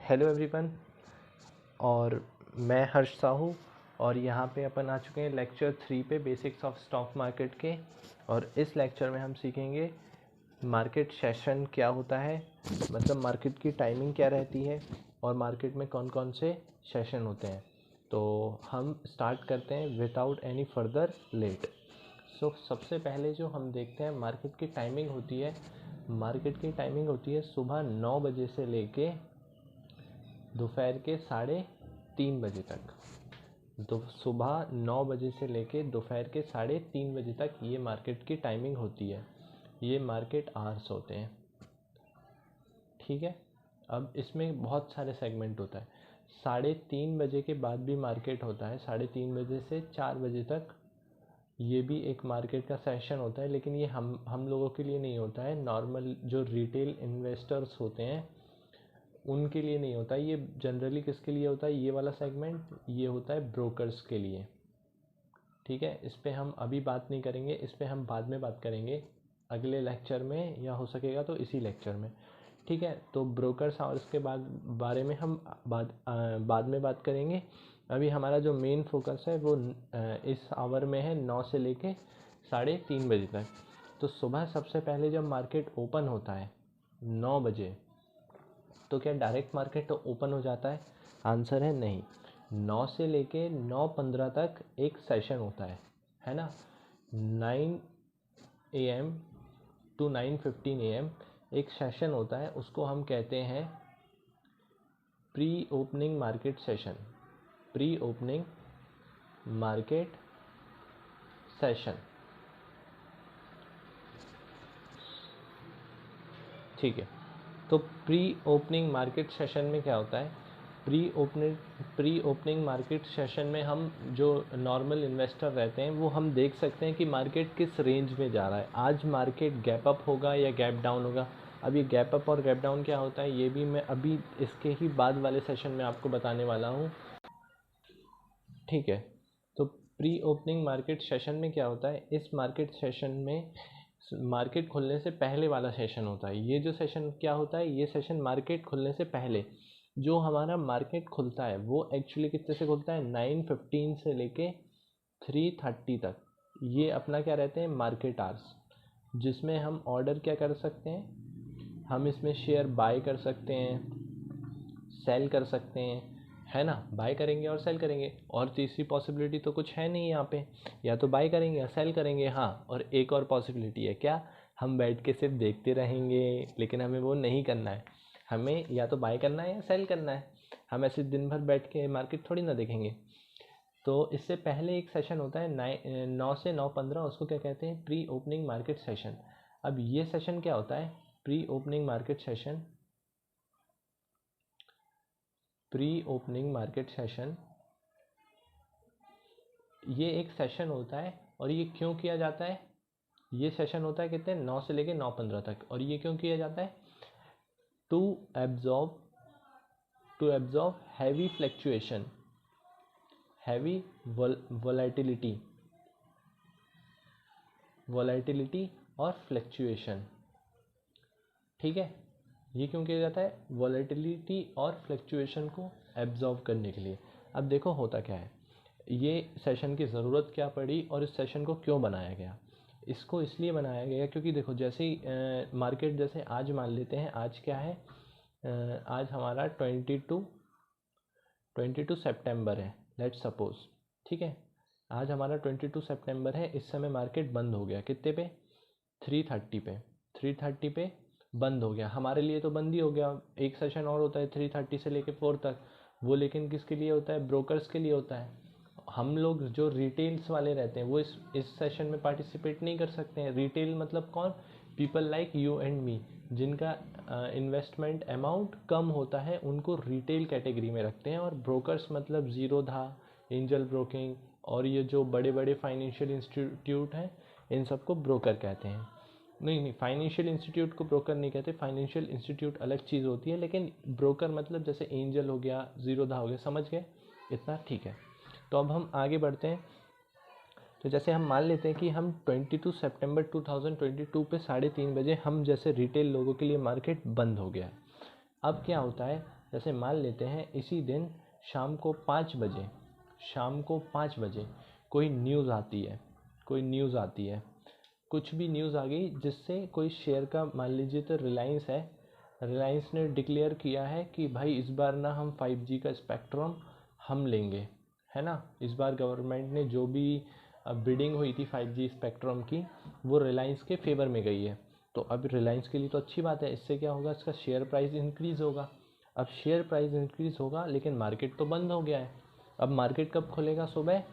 Hello everyone, और मैं हर्ष साहू और यहाँ पे अपन आ चुके हैं लेक्चर 3 पे बेसिक्स ऑफ स्टॉक मार्केट के। और इस लेक्चर में हम सीखेंगे मार्केट सेशन क्या होता है, मतलब मार्केट की टाइमिंग क्या रहती है और मार्केट में कौन कौन से सेशन होते हैं। तो हम स्टार्ट करते हैं विदाउट एनी फर्दर लेट। सबसे पहले जो हम देखते हैं मार्केट की टाइमिंग होती है, मार्केट की टाइमिंग होती है सुबह 9 बजे से लेके दोपहर के 3:30 बजे तक। तो सुबह 9 बजे से लेके दोपहर के 3:30 बजे तक ये मार्केट की टाइमिंग होती है। ये मार्केट आवर्स होते हैं, ठीक है। अब इसमें बहुत सारे सेगमेंट होता है। 3:30 बजे के बाद भी मार्केट होता है, 3:30 बजे से 4 बजे तक ये भी एक मार्केट का सेशन होता है, लेकिन ये हम लोगों के लिए नहीं होता है। नॉर्मल जो रिटेल इन्वेस्टर्स होते हैं उनके लिए नहीं होता। ये जनरली किसके लिए होता है, ये वाला सेगमेंट ये होता है ब्रोकर्स के लिए, ठीक है। इस पर हम अभी बात नहीं करेंगे, इस पर हम बाद में बात करेंगे अगले लेक्चर में, या हो सकेगा तो इसी लेक्चर में, ठीक है। तो ब्रोकर्स आवर्स के बारे में हम बाद में बात करेंगे। अभी हमारा जो मेन फोकस है वो इस आवर में है 9 से लेके 3:30 बजे तक। तो सुबह सबसे पहले जब मार्केट ओपन होता है 9 बजे, तो क्या डायरेक्ट मार्केट तो ओपन हो जाता है? आंसर है नहीं। 9 से लेके 9:15 तक एक सेशन होता है ना। 9 AM to 9:15 AM एक सेशन होता है, उसको हम कहते हैं pre opening market session. Pre opening market session, ठीक है। तो प्री ओपनिंग मार्केट सेशन में क्या होता है? प्री ओपनिंग मार्केट सेशन में हम जो नॉर्मल इन्वेस्टर रहते हैं वो हम देख सकते हैं कि मार्केट किस रेंज में जा रहा है। आज मार्केट गैप अप होगा या गैप डाउन होगा। अब ये गैप अप और गैप डाउन क्या होता है ये भी मैं अभी इसके ही बाद वाले सेशन में आपको बताने वाला हूँ, ठीक है। तो प्री ओपनिंग मार्केट सेशन में क्या होता है, इस मार्केट सेशन में मार्केट खुलने से पहले वाला सेशन होता है। ये जो सेशन क्या होता है, ये सेशन मार्केट खुलने से पहले जो हमारा मार्केट खुलता है वो एक्चुअली कितने से खुलता है, 9:15 से लेके 3:30 तक। ये अपना क्या रहते हैं, मार्केट आवर्स, जिसमें हम ऑर्डर क्या कर सकते हैं, हम इसमें शेयर बाय कर सकते हैं, सेल कर सकते हैं, है ना। बाय करेंगे और सेल करेंगे, और तीसरी पॉसिबिलिटी तो कुछ है नहीं यहाँ पे, या तो बाय करेंगे या सेल करेंगे। हाँ, और एक और पॉसिबिलिटी है क्या, हम बैठ के सिर्फ देखते रहेंगे, लेकिन हमें वो नहीं करना है। हमें या तो बाय करना है या सेल करना है। हम ऐसे दिन भर बैठ के मार्केट थोड़ी ना देखेंगे। तो इससे पहले एक सेशन होता है 9 से 9:15, उसको क्या कहते हैं, प्री ओपनिंग मार्केट सेशन। अब ये सेशन क्या होता है, pre opening market session, pre opening market session ये एक सेशन होता है। और ये क्यों किया जाता है, ये सेशन होता है कितने, 9 से लेके 9:15 तक। और ये क्यों किया जाता है, to absorb heavy fluctuation, heavy volatility और फ्लैक्चुएशन, ठीक है। ये क्यों किया जाता है, वॉलेटिलिटी और फ्लैक्चुएशन को एब्जॉर्ब करने के लिए। अब देखो होता क्या है, ये सेशन की ज़रूरत क्या पड़ी और इस सेशन को क्यों बनाया गया। इसको इसलिए बनाया गया क्योंकि देखो जैसे ही मार्केट, जैसे आज मान लेते हैं, आज क्या है, आज हमारा 22 सितंबर है, लेट्स सपोज, ठीक है। आज हमारा 22 सितंबर है। इस समय मार्केट बंद हो गया कितने पे, 3:30 पे। 3:30 पे बंद हो गया, हमारे लिए तो बंद ही हो गया। एक सेशन और होता है 3:30 से लेके 4 तक, वो लेकिन किसके लिए होता है, ब्रोकर्स के लिए होता है। हम लोग जो रिटेल्स वाले रहते हैं वो इस सेशन में पार्टिसिपेट नहीं कर सकते हैं। रिटेल मतलब कौन, people like you and me, जिनका इन्वेस्टमेंट अमाउंट कम होता है उनको रिटेल कैटेगरी में रखते हैं। और ब्रोकर्स मतलब ज़ीरोधा, एंजल ब्रोकिंग, और ये जो बड़े बड़े फाइनेंशियल इंस्टीट्यूट हैं इन सबको ब्रोकर कहते हैं। नहीं, फाइनेंशियल इंस्टीट्यूट को ब्रोकर नहीं कहते, फाइनेंशियल इंस्टीट्यूट अलग चीज़ होती है, लेकिन ब्रोकर मतलब जैसे एंजल हो गया, ज़ीरोधा हो गया, समझ गए इतना, ठीक है। तो अब हम आगे बढ़ते हैं। तो जैसे हम मान लेते हैं कि हम 22 सितंबर 2022 पे 3:30 बजे हम जैसे रिटेल लोगों के लिए मार्केट बंद हो गया है। अब क्या होता है, जैसे मान लेते हैं इसी दिन शाम को 5 बजे कोई न्यूज़ आती है, कुछ भी न्यूज़ आ गई जिससे कोई शेयर का, मान लीजिए तो रिलायंस है, रिलायंस ने डिक्लेयर किया है कि भाई इस बार ना हम 5G का स्पेक्ट्रम हम लेंगे, है ना। इस बार गवर्नमेंट ने जो भी बिडिंग हुई थी 5G स्पेक्ट्रम की, वो रिलायंस के फेवर में गई है। तो अब रिलायंस के लिए तो अच्छी बात है, इससे क्या होगा, इसका शेयर प्राइस इंक्रीज़ होगा। अब शेयर प्राइस इंक्रीज़ होगा, लेकिन मार्केट तो बंद हो गया है। अब मार्केट कब खुलेगा? सुबह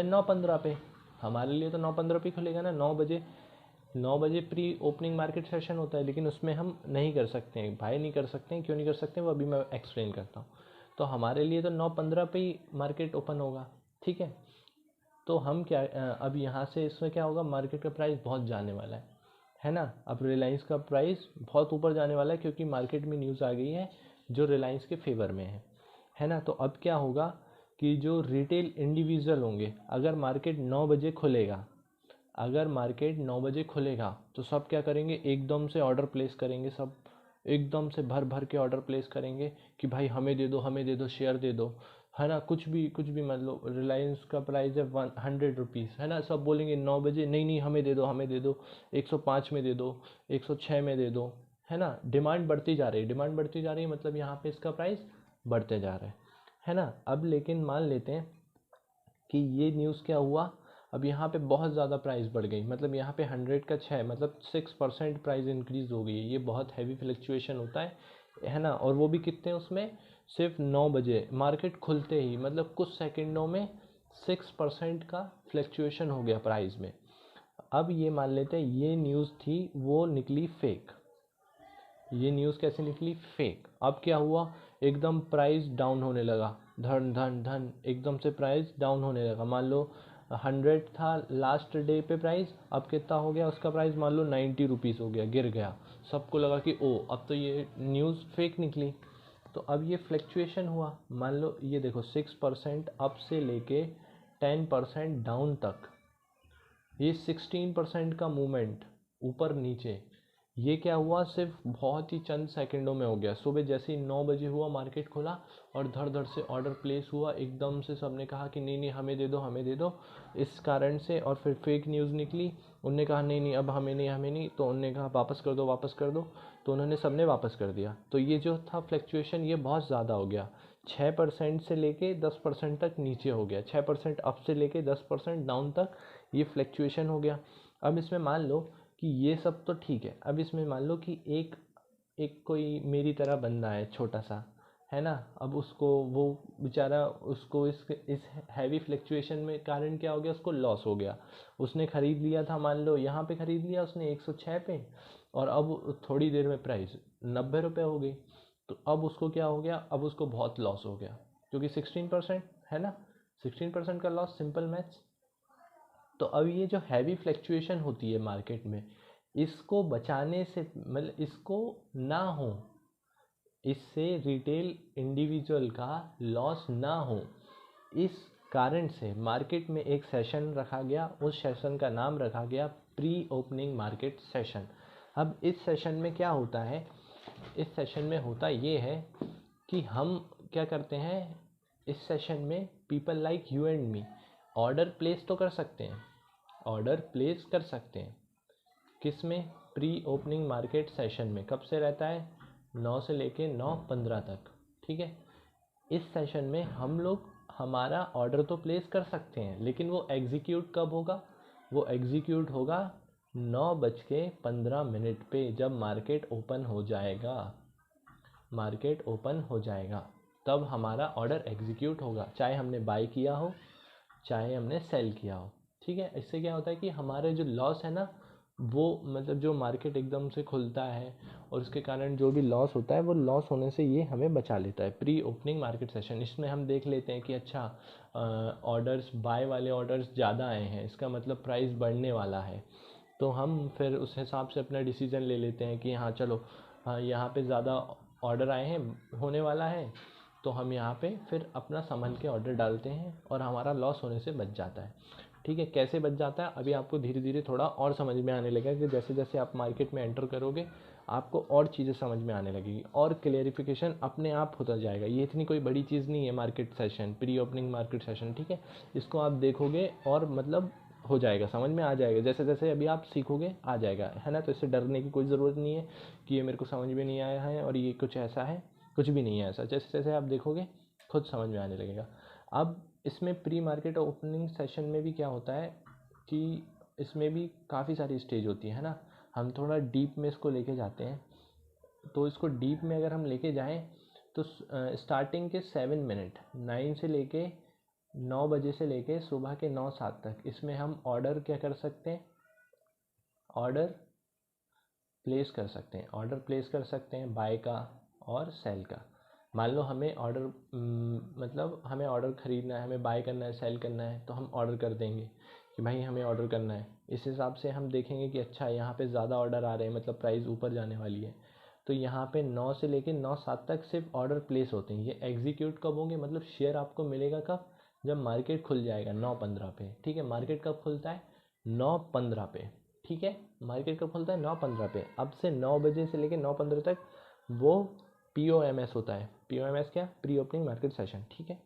9:15 पे। हमारे लिए तो 9:15 पे खुलेगा ना, 9 बजे प्री ओपनिंग मार्केट सेशन होता है, लेकिन उसमें हम नहीं कर सकते हैं, बाय नहीं कर सकते हैं। क्यों नहीं कर सकते हैं वो अभी मैं एक्सप्लेन करता हूँ। तो हमारे लिए तो 9:15 पे ही मार्केट ओपन होगा, ठीक है। तो हम क्या, अब यहाँ से इसमें क्या होगा, मार्केट का प्राइस बहुत जाने वाला है ना। अब रिलायंस का प्राइस बहुत ऊपर जाने वाला है, क्योंकि मार्केट में न्यूज़ आ गई है जो रिलायंस के फेवर में है ना। तो अब क्या होगा कि जो रिटेल इंडिविजुअल होंगे, अगर मार्केट 9 बजे खुलेगा तो सब क्या करेंगे, एकदम से ऑर्डर प्लेस करेंगे, सब एकदम से भर भर के ऑर्डर प्लेस करेंगे कि भाई हमें दे दो, शेयर दे दो, है ना। कुछ भी मतलब रिलायंस का प्राइस है 100 रुपीज़, है ना। सब बोलेंगे 9 बजे नहीं हमें दे दो, 105 में दे दो, 106 में दे दो, है ना। डिमांड बढ़ती जा रही है, मतलब यहाँ पे इसका प्राइस बढ़ते जा रहा है ना। अब लेकिन मान लेते हैं कि ये न्यूज़ क्या हुआ, अब यहाँ पे बहुत ज़्यादा प्राइस बढ़ गई, मतलब यहाँ पे 100 का 6, मतलब 6% प्राइस इंक्रीज़ हो गई है। ये बहुत हैवी फ्लक्चुएशन होता है ना। और वो भी कितने, उसमें सिर्फ 9 बजे मार्केट खुलते ही, मतलब कुछ सेकंडों में 6% का फ्लक्चुएशन हो गया प्राइस में। अब ये मान लेते हैं ये न्यूज़ थी, वो निकली फेक। ये न्यूज़ कैसे निकली? फेक। अब क्या हुआ, एकदम प्राइस डाउन होने लगा, धन धन धन एकदम से प्राइस डाउन होने लगा। मान लो 100 था लास्ट डे पे प्राइस, अब कितना हो गया उसका प्राइस, मान लो 90 रुपीज़ हो गया, गिर गया। सबको लगा कि ओ अब तो ये न्यूज़ फेक निकली। तो अब ये फ्लक्चुएशन हुआ, मान लो ये देखो 6% अप से लेके 10% डाउन तक, ये 16% का मूवमेंट ऊपर नीचे, ये क्या हुआ, सिर्फ बहुत ही चंद सेकंडों में हो गया। सुबह जैसे ही 9 बजे हुआ, मार्केट खुला और धड़ धड़ से ऑर्डर प्लेस हुआ, एकदम से सबने कहा कि नहीं हमें दे दो। इस कारण से, और फिर फेक न्यूज़ निकली, उनने कहा नहीं अब हमें नहीं, तो उनने कहा वापस कर दो, तो उन्होंने सबने वापस कर दिया। तो ये जो था फ्लक्चुएशन, ये बहुत ज़्यादा हो गया, 6% से लेके 10% तक नीचे हो गया, 6% अप से लेके 10% डाउन तक ये फ्लक्चुएशन हो गया। अब इसमें मान लो कि ये सब तो ठीक है, अब इसमें मान लो कि एक कोई मेरी तरह बंदा है छोटा सा, है ना। अब उसको, वो बेचारा, उसको इस हैवी फ्लक्चुएशन में कारण क्या हो गया, उसको लॉस हो गया। उसने ख़रीद लिया था, मान लो यहाँ पे ख़रीद लिया उसने 106 पे, और अब थोड़ी देर में प्राइस 90 रुपये हो गई। तो अब उसको क्या हो गया, अब उसको बहुत लॉस हो गया, क्योंकि 16% है ना, 16% का लॉस, सिंपल मैथ्स। तो अब ये जो हैवी फ्लक्चुएशन होती है मार्केट में, इसको बचाने से, मतलब इसको ना हो, इससे रिटेल इंडिविजुअल का लॉस ना हो, इस कारण से मार्केट में एक सेशन रखा गया। उस सेशन का नाम रखा गया प्री ओपनिंग मार्केट सेशन। अब इस सेशन में क्या होता है, इस सेशन में होता ये है कि हम क्या करते हैं, इस सेशन में people like you and me order place तो कर सकते हैं, किस में, प्री ओपनिंग मार्केट सेशन में। कब से रहता है, 9 से लेके 9:15 तक, ठीक है। इस सेशन में हम लोग हमारा ऑर्डर तो प्लेस कर सकते हैं, लेकिन वो एग्जीक्यूट कब होगा, वो एग्जीक्यूट होगा 9:15 पे, जब मार्केट ओपन हो जाएगा, तब हमारा ऑर्डर एग्जीक्यूट होगा, चाहे हमने बाई किया हो, चाहे हमने सेल किया हो, ठीक है। इससे क्या होता है कि हमारे जो लॉस है ना, वो मतलब जो मार्केट एकदम से खुलता है और उसके कारण जो भी लॉस होता है, वो लॉस होने से ये हमें बचा लेता है। प्री ओपनिंग मार्केट सेशन, इसमें हम देख लेते हैं कि अच्छा ऑर्डर्स, बाय वाले ऑर्डर्स ज़्यादा आए हैं, इसका मतलब प्राइस बढ़ने वाला है। तो हम फिर उस हिसाब से अपना डिसीज़न ले लेते हैं कि हाँ चलो, हाँ यहाँ पे ज़्यादा ऑर्डर आए हैं, होने वाला है, तो हम यहाँ पे फिर अपना संभल के ऑर्डर डालते हैं और हमारा लॉस होने से बच जाता है, ठीक है। कैसे बच जाता है, अभी आपको धीरे धीरे थोड़ा और समझ में आने लगेगा कि जैसे जैसे आप मार्केट में एंटर करोगे, आपको और चीज़ें समझ में आने लगेगी और क्लेरिफिकेशन अपने आप होता जाएगा। ये इतनी कोई बड़ी चीज़ नहीं है market session, pre opening market session, ठीक है। इसको आप देखोगे और मतलब हो जाएगा, समझ में आ जाएगा। जैसे जैसे अभी आप सीखोगे आ जाएगा, है ना। तो इससे डरने की कोई ज़रूरत नहीं है कि ये मेरे को समझ में नहीं आया है और ये कुछ ऐसा है, कुछ भी नहीं है ऐसा। जैसे जैसे आप देखोगे खुद समझ में आने लगेगा। अब इसमें प्री मार्केट ओपनिंग सेशन में भी क्या होता है कि इसमें भी काफ़ी सारी स्टेज होती है ना। हम थोड़ा डीप में इसको लेके जाते हैं। तो इसको डीप में अगर हम लेके जाएं तो स्टार्टिंग के 7 मिनट 9 से लेके 9 बजे से लेके सुबह के 9-7 तक इसमें हम ऑर्डर क्या कर सकते हैं, ऑर्डर प्लेस कर सकते हैं। ऑर्डर प्लेस कर सकते हैं बाय का और सेल का। मान लो हमें ऑर्डर मतलब हमें ऑर्डर ख़रीदना है, हमें बाय करना है, सेल करना है, तो हम ऑर्डर कर देंगे कि भाई हमें ऑर्डर करना है। इस हिसाब से हम देखेंगे कि अच्छा यहाँ पे ज़्यादा ऑर्डर आ रहे हैं, मतलब प्राइस ऊपर जाने वाली है। तो यहाँ पे 9 से लेके 9-7 तक सिर्फ ऑर्डर प्लेस होते हैं। ये एग्जीक्यूट कब होंगे, मतलब शेयर आपको मिलेगा कब, जब मार्केट खुल जाएगा 9:15 पे, ठीक है। मार्केट कब खुलता है, 9:15 पे, ठीक है। मार्केट कब खुलता है, 9:15 पे। अब से 9 बजे से लेके 9:15 तक वो POMS होता है। POMS क्या, प्री ओपनिंग मार्केट सेशन, ठीक है।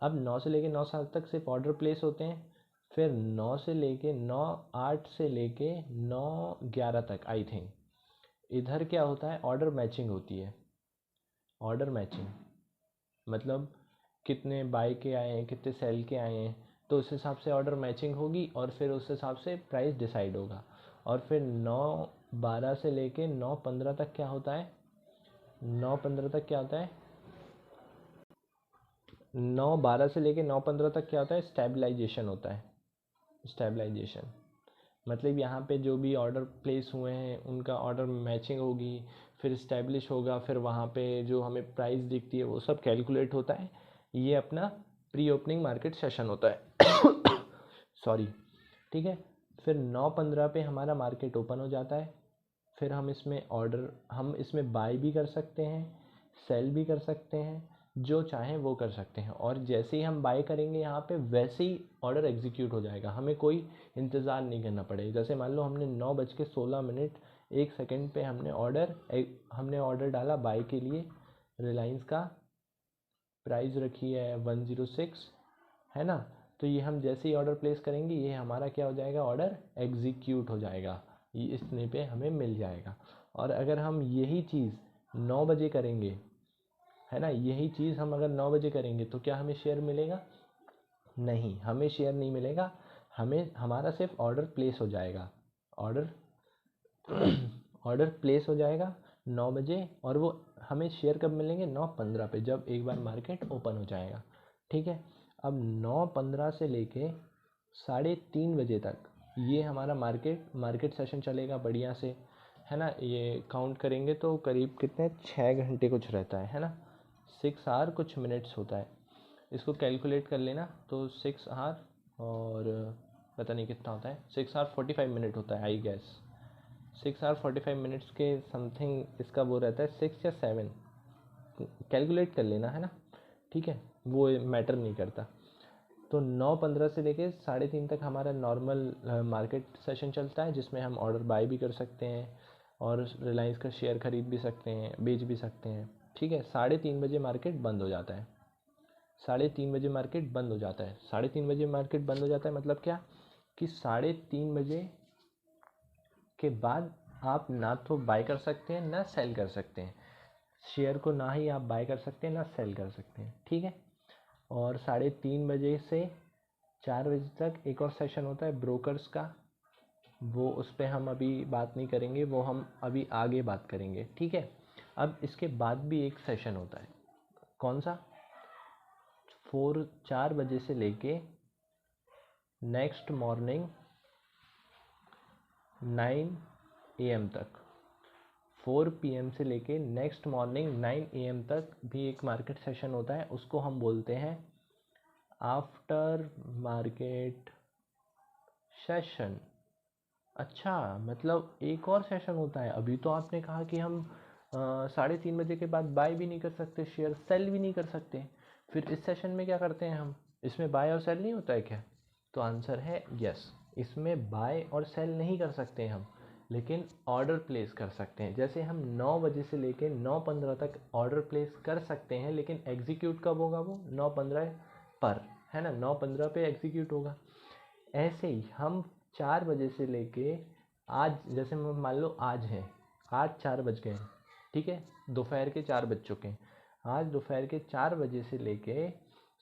अब 9 से लेके 9:07 तक सिर्फ ऑर्डर प्लेस होते हैं। फिर 9 से लेके 9:08 से लेके 9:11 तक आई थिंक इधर क्या होता है, ऑर्डर मैचिंग होती है। ऑर्डर मैचिंग मतलब कितने बाय के आए हैं, कितने सेल के आए हैं, तो उस हिसाब से ऑर्डर मैचिंग होगी और फिर उस हिसाब से प्राइस डिसाइड होगा। और फिर 9:12 से लेके 9:15 तक क्या होता है, 9:15 तक क्या होता है, 9:12 से लेके 9:15 तक क्या होता है, स्टेबलाइजेशन होता है। स्टेबलाइजेशन मतलब यहाँ पे जो भी ऑर्डर प्लेस हुए हैं उनका ऑर्डर मैचिंग होगी, फिर स्टैब्लिश होगा, फिर वहाँ पे जो हमें प्राइस दिखती है वो सब कैलकुलेट होता है। ये अपना प्री ओपनिंग मार्केट सेशन होता है सॉरी, ठीक है। फिर 9:15 पे हमारा मार्केट ओपन हो जाता है। फिर हम इसमें बाय भी कर सकते हैं, सेल भी कर सकते हैं, जो चाहें वो कर सकते हैं। और जैसे ही हम बाय करेंगे यहाँ पे वैसे ही ऑर्डर एग्जीक्यूट हो जाएगा, हमें कोई इंतज़ार नहीं करना पड़ेगा। जैसे मान लो हमने 9:16 पे हमने ऑर्डर डाला बाय के लिए, रिलायंस का प्राइस रखी है 106, है ना। तो ये हम जैसे ही ऑर्डर प्लेस करेंगे ये हमारा क्या हो जाएगा, ऑर्डर एग्जीक्यूट हो जाएगा, ये इतने पे हमें मिल जाएगा। और अगर हम यही चीज़ 9 बजे करेंगे, है ना, यही चीज़ हम अगर 9 बजे करेंगे तो क्या हमें शेयर मिलेगा, नहीं, हमें शेयर नहीं मिलेगा। हमारा सिर्फ ऑर्डर प्लेस हो जाएगा, ऑर्डर ऑर्डर प्लेस हो जाएगा 9 बजे। और वो हमें शेयर कब मिलेंगे, 9:15 पे, जब एक बार मार्केट ओपन हो जाएगा, ठीक है। अब 9:15 से लेके 3:30 बजे तक ये हमारा मार्केट सेशन चलेगा बढ़िया से, है ना। ये काउंट करेंगे तो करीब कितने 6 घंटे कुछ रहता है ना। 6 आवर कुछ मिनट्स होता है, इसको कैलकुलेट कर लेना। तो 6 आवर और पता नहीं कितना होता है, 6 आवर 45 मिनट होता है आई गेस। 6 आवर 45 मिनट्स के समथिंग इसका वो रहता है, 6 या 7 कैलकुलेट कर लेना, है ना, ठीक है, वो मैटर नहीं करता। तो 9:15 से लेके 3:30 तक हमारा नॉर्मल मार्केट सेशन चलता है, जिसमें हम ऑर्डर बाय भी कर सकते हैं और रिलायंस का शेयर खरीद भी सकते हैं, बेच भी सकते हैं, ठीक है। 3:30 बजे मार्केट बंद हो जाता है। 3:30 बजे मार्केट बंद हो जाता है। 3:30 बजे मार्केट बंद हो जाता है मतलब क्या, कि 3:30 बजे के बाद आप ना तो बाय कर सकते हैं ना सेल कर सकते हैं। शेयर को ना ही आप बाय कर सकते हैं ना सेल कर सकते हैं, ठीक है। और 3:30 बजे से 4 बजे तक एक और सेशन होता है ब्रोकर्स का, वो उस पर हम अभी बात नहीं करेंगे, वो हम अभी आगे बात करेंगे, ठीक है। अब इसके बाद भी एक सेशन होता है, कौन सा, 4 बजे से लेके नेक्स्ट मॉर्निंग 9 AM तक। 4 PM से लेके नेक्स्ट मॉर्निंग 9 AM तक भी एक मार्केट सेशन होता है, उसको हम बोलते हैं आफ्टर मार्केट सेशन। अच्छा, मतलब एक और सेशन होता है। अभी तो आपने कहा कि हम 3:30 बजे के बाद बाय भी नहीं कर सकते शेयर, सेल भी नहीं कर सकते, फिर इस सेशन में क्या करते हैं हम, इसमें बाय और सेल नहीं होता है क्या? तो आंसर है यस, इसमें बाय और सेल नहीं कर सकते हम, लेकिन ऑर्डर प्लेस कर सकते हैं। जैसे हम 9 बजे से लेके 9:15 तक ऑर्डर प्लेस कर सकते हैं, लेकिन एग्जीक्यूट कब होगा वो 9:15 पर, है ना, 9:15 पे एग्जीक्यूट होगा। ऐसे ही हम 4 बजे से लेके आज, जैसे मान लो आज है, आज 4 बज गए हैं, ठीक है, दोपहर के 4 बज चुके हैं। आज दोपहर के 4 बजे से लेके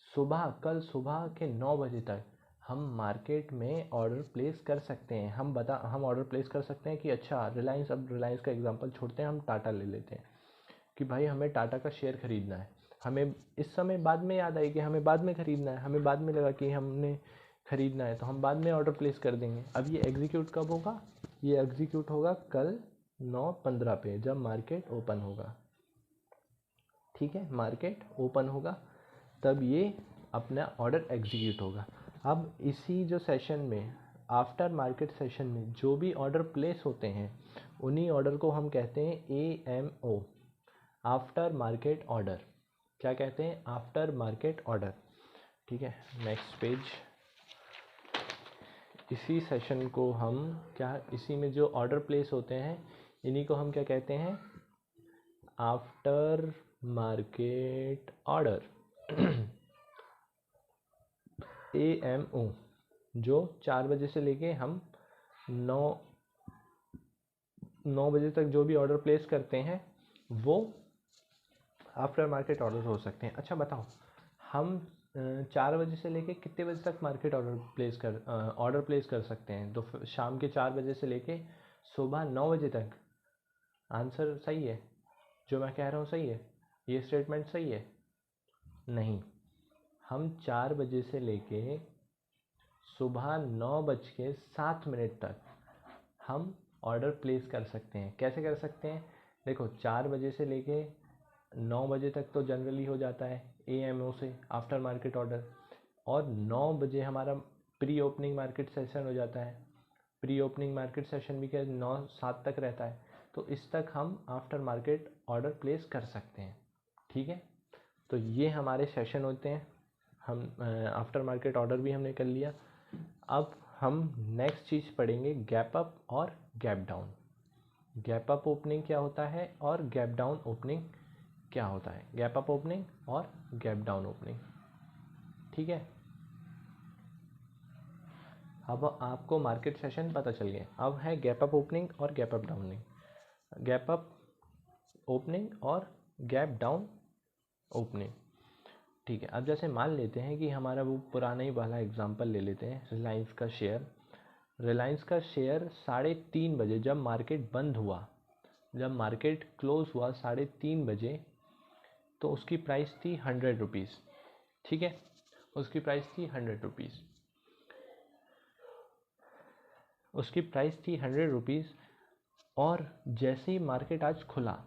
सुबह, कल सुबह के 9 बजे तक हम मार्केट में ऑर्डर प्लेस कर सकते हैं। हम ऑर्डर प्लेस कर सकते हैं कि अच्छा रिलायंस, अब रिलायंस का एग्जांपल छोड़ते हैं, हम टाटा ले लेते हैं कि भाई हमें टाटा का शेयर ख़रीदना है। हमें इस समय बाद में याद आई कि हमें बाद में ख़रीदना है, हमें बाद में लगा कि हमने ख़रीदना है, तो हम बाद में ऑर्डर प्लेस कर देंगे। अब ये एग्जीक्यूट कब होगा? ये एग्जीक्यूट होगा कल 9:15 पे, जब मार्केट ओपन होगा। ठीक है, मार्केट ओपन होगा तब ये अपना ऑर्डर एग्जीक्यूट होगा। अब इसी जो सेशन में, आफ्टर मार्केट सेशन में जो भी ऑर्डर प्लेस होते हैं, उन्हीं ऑर्डर को हम कहते हैं AMO, आफ्टर मार्केट ऑर्डर। क्या कहते हैं? After market order. ठीक है, नेक्स्ट पेज। इसी सेशन को हम क्या, इसी में जो ऑर्डर प्लेस होते हैं इन्हीं को हम क्या कहते हैं? After market order AMO। जो 4 बजे से लेके हम 9 बजे तक जो भी ऑर्डर प्लेस करते हैं वो आफ्टर मार्केट ऑर्डर हो सकते हैं। अच्छा बताओ, हम 4 बजे से लेके कितने बजे तक मार्केट ऑर्डर प्लेस कर सकते हैं? तो शाम के 4 बजे से लेके सुबह 9 बजे तक। आंसर सही है? जो मैं कह रहा हूँ सही है? ये स्टेटमेंट सही है? नहीं, हम 4 बजे से लेके सुबह 9:07 तक हम ऑर्डर प्लेस कर सकते हैं। कैसे कर सकते हैं? देखो, 4 बजे से लेके 9 बजे तक तो जनरली हो जाता है AMO से, आफ्टर मार्केट ऑर्डर, और 9 बजे हमारा प्री ओपनिंग मार्केट सेशन हो जाता है। प्री ओपनिंग मार्केट सेशन भी क्या 9-7 तक रहता है, तो इस तक हम आफ्टर मार्केट ऑर्डर प्लेस कर सकते हैं। ठीक है, तो ये हमारे सेशन होते हैं। हम आफ्टर मार्केट ऑर्डर भी हमने कर लिया। अब हम नेक्स्ट चीज़ पढ़ेंगे, गैप अप और gap down. Gap up opening क्या होता है और गैप डाउन ओपनिंग क्या होता है? गैप अप ओपनिंग और गैप डाउन ओपनिंग। ठीक है, अब आपको मार्केट सेशन पता चल गया। अब है गैप अप ओपनिंग और gap up Downing, gap up opening और गैप डाउन ओपनिंग। ठीक है, अब जैसे मान लेते हैं कि हमारा वो पुराना ही वाला एग्जांपल ले लेते हैं, रिलायंस का शेयर। रिलायंस का शेयर 3:30 बजे जब मार्केट बंद हुआ, जब मार्केट क्लोज हुआ 3:30 बजे, तो उसकी प्राइस थी 100 रुपीज़। ठीक है, उसकी प्राइस थी 100 रुपीज़, उसकी प्राइस थी 100 रुपीज़। और जैसे ही मार्केट आज खुला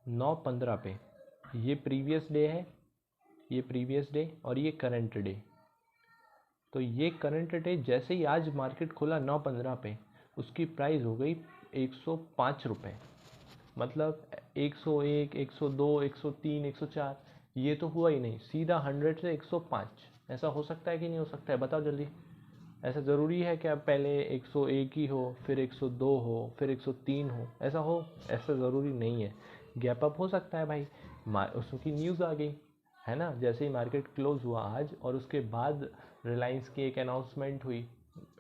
9:15 पे, ये प्रीवियस डे है, ये प्रीवियस डे और ये करंट डे, तो ये करंट डे जैसे ही आज मार्केट खुला 9:15 पे, उसकी प्राइस हो गई 105 रुपये। मतलब 101, 102, 103, 104, ये तो हुआ ही नहीं, सीधा 100 से 105। ऐसा हो सकता है कि नहीं हो सकता है? बताओ जल्दी। ऐसा ज़रूरी है कि पहले 101 ही हो, फिर 102 हो, फिर 103 हो? ऐसा हो? ऐसा ज़रूरी नहीं है। गैप अप हो सकता है भाई, उसकी न्यूज़ आ गई, है ना, जैसे ही मार्केट क्लोज हुआ आज, और उसके बाद रिलायंस की एक अनाउंसमेंट हुई,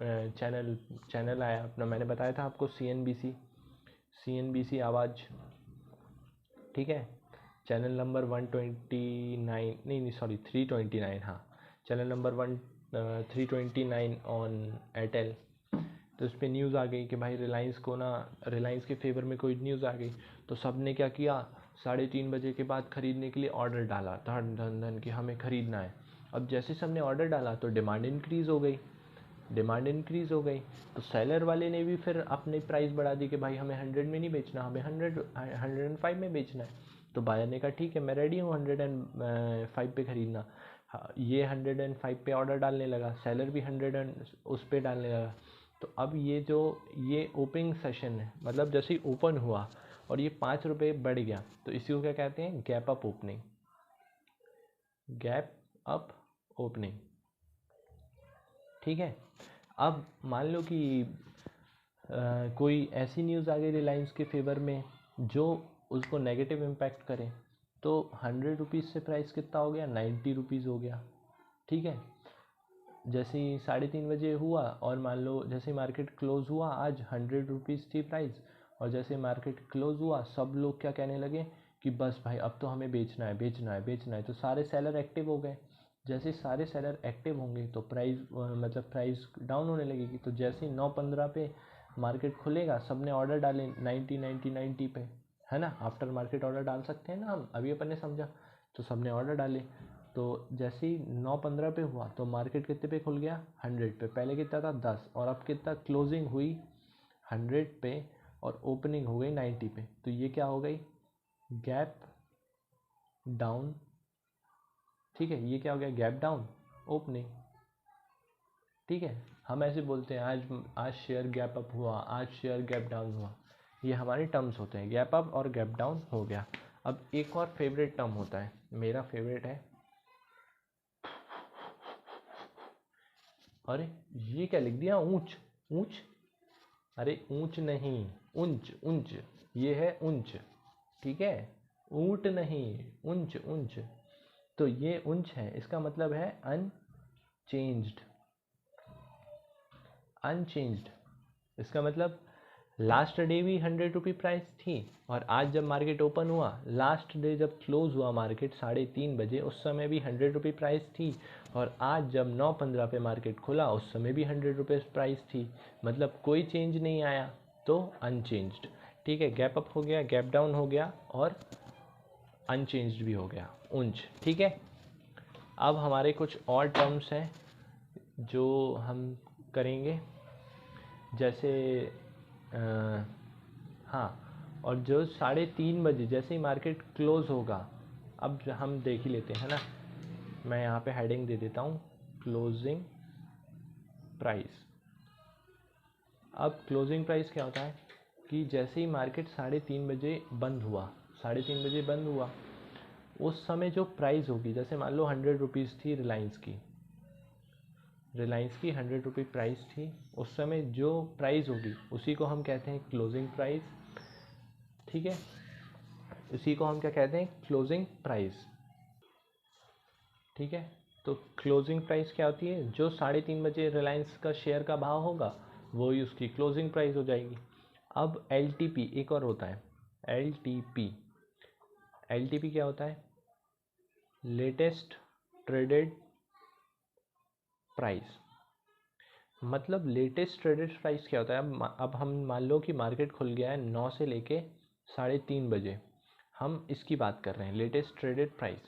चैनल आया अपना, मैंने बताया था आपको, CNBC आवाज़। ठीक है, चैनल नंबर 129, नहीं सॉरी 329, हाँ, चैनल नंबर 329 ऑन एयरटेल। तो उस पर न्यूज़ आ गई कि भाई रिलायंस के फेवर में कोई न्यूज़ आ गई, तो सब ने क्या किया, 3:30 बजे के बाद ख़रीदने के लिए ऑर्डर डाला, धन धन धन कि हमें ख़रीदना है। अब जैसे सब ने ऑर्डर डाला तो डिमांड इंक्रीज़ हो गई, तो सेलर वाले ने भी फिर अपनी प्राइस बढ़ा दी कि भाई हमें 100 में नहीं बेचना, हमें 105 में बेचना है। तो बायर ने कहा ठीक है, मैं रेडी हूँ 105 पे ख़रीदना। ये 105 पे ऑर्डर डालने लगा, सेलर भी 100 उस पर डालने लगा। तो अब ये ओपनिंग सेशन है, मतलब जैसे ही ओपन हुआ और ये 5 रुपये बढ़ गया, तो इसी को क्या कहते हैं? Gap up opening. Gap up opening. ठीक है, अब मान लो कि कोई ऐसी न्यूज़ आ गई रिलायंस के फेवर में जो उसको नेगेटिव इम्पैक्ट करे, तो 100 रुपीज़ से प्राइस कितना हो गया, 90 रुपीज़ हो गया। ठीक है, जैसे ही 3:30 बजे हुआ और मान लो जैसे मार्केट क्लोज़ हुआ आज 100 रुपीज़ थी प्राइस, और जैसे मार्केट क्लोज़ हुआ सब लोग क्या कहने लगे कि बस भाई अब तो हमें बेचना है बेचना है बेचना है, तो सारे सेलर एक्टिव हो गए। जैसे सारे सेलर एक्टिव होंगे तो प्राइस मतलब प्राइस डाउन होने लगेगी। तो जैसे ही 9:15 पे मार्केट खुलेगा सब ने ऑर्डर डाले 90 90 90 पे, है ना, आफ्टर मार्केट ऑर्डर डाल सकते हैं ना हम, अभी अपन ने समझा। तो सब ने ऑर्डर डाले, तो जैसे ही 9:15 पे हुआ तो मार्केट कितने पे खुल गया, 100 पे। पहले कितना था, 10, और अब कितना क्लोजिंग हुई 100 पे और ओपनिंग हो गई 90 पे। तो ये क्या हो गई, गैप डाउन। ठीक है, ये क्या हो गया, गैप डाउन ओपनिंग। ठीक है, हम ऐसे बोलते हैं आज आज शेयर गैप अप हुआ, आज शेयर गैप डाउन हुआ, ये हमारे टर्म्स होते हैं, गैप अप और गैप डाउन हो गया। अब एक और फेवरेट टर्म होता है, मेरा फेवरेट है, अरे ये क्या लिख दिया, ऊंच ऊंच, अरे ऊंच नहीं, ऊंच ऊंच, ये है ऊंच। ठीक है, ऊंट नहीं, ऊंच ऊंच। तो ये ऊंच है, इसका मतलब है अनचेंज्ड। अनचेंज्ड इसका मतलब लास्ट डे भी 100 रुपी प्राइस थी, और आज जब मार्केट ओपन हुआ, लास्ट डे जब क्लोज हुआ मार्केट 3:30 बजे, उस समय भी 100 रुपी प्राइस थी, और आज जब 9:15 पे मार्केट खुला उस समय भी 100 रुपीज़ प्राइस थी। मतलब कोई चेंज नहीं आया, तो अनचेंज्ड। ठीक है, गैप अप हो गया, गैप डाउन हो गया, और अनचेंज्ड भी हो गया, ऊंच। ठीक है, अब हमारे कुछ और टर्म्स हैं जो हम करेंगे, जैसे हाँ, और जो 3:30 बजे जैसे ही मार्केट क्लोज होगा, अब हम देख ही लेते हैं ना, मैं यहाँ पे हेडिंग दे देता हूँ, क्लोजिंग प्राइस। अब क्लोजिंग प्राइस क्या होता है कि जैसे ही मार्केट 3:30 बजे बंद हुआ, 3:30 बजे बंद हुआ, उस समय जो प्राइस होगी, जैसे मान लो 100 रुपीज़ थी रिलायंस की, 100 रुपी प्राइस थी, उस समय जो प्राइस होगी उसी को हम कहते हैं क्लोजिंग प्राइस। ठीक है, इसी को हम क्या कहते हैं, क्लोजिंग प्राइस। ठीक है, तो क्लोजिंग प्राइस क्या होती है, जो 3:30 बजे रिलायंस का शेयर का भाव होगा वो ही उसकी क्लोजिंग प्राइस हो जाएगी। अब LTP एक और होता है, LTP। LTP क्या होता है, लेटेस्ट ट्रेडेड प्राइस। मतलब लेटेस्ट ट्रेडेड प्राइस क्या होता है, अब हम मान लो कि मार्केट खुल गया है 9 से लेके 3:30 बजे, हम इसकी बात कर रहे हैं, लेटेस्ट ट्रेडेड प्राइस।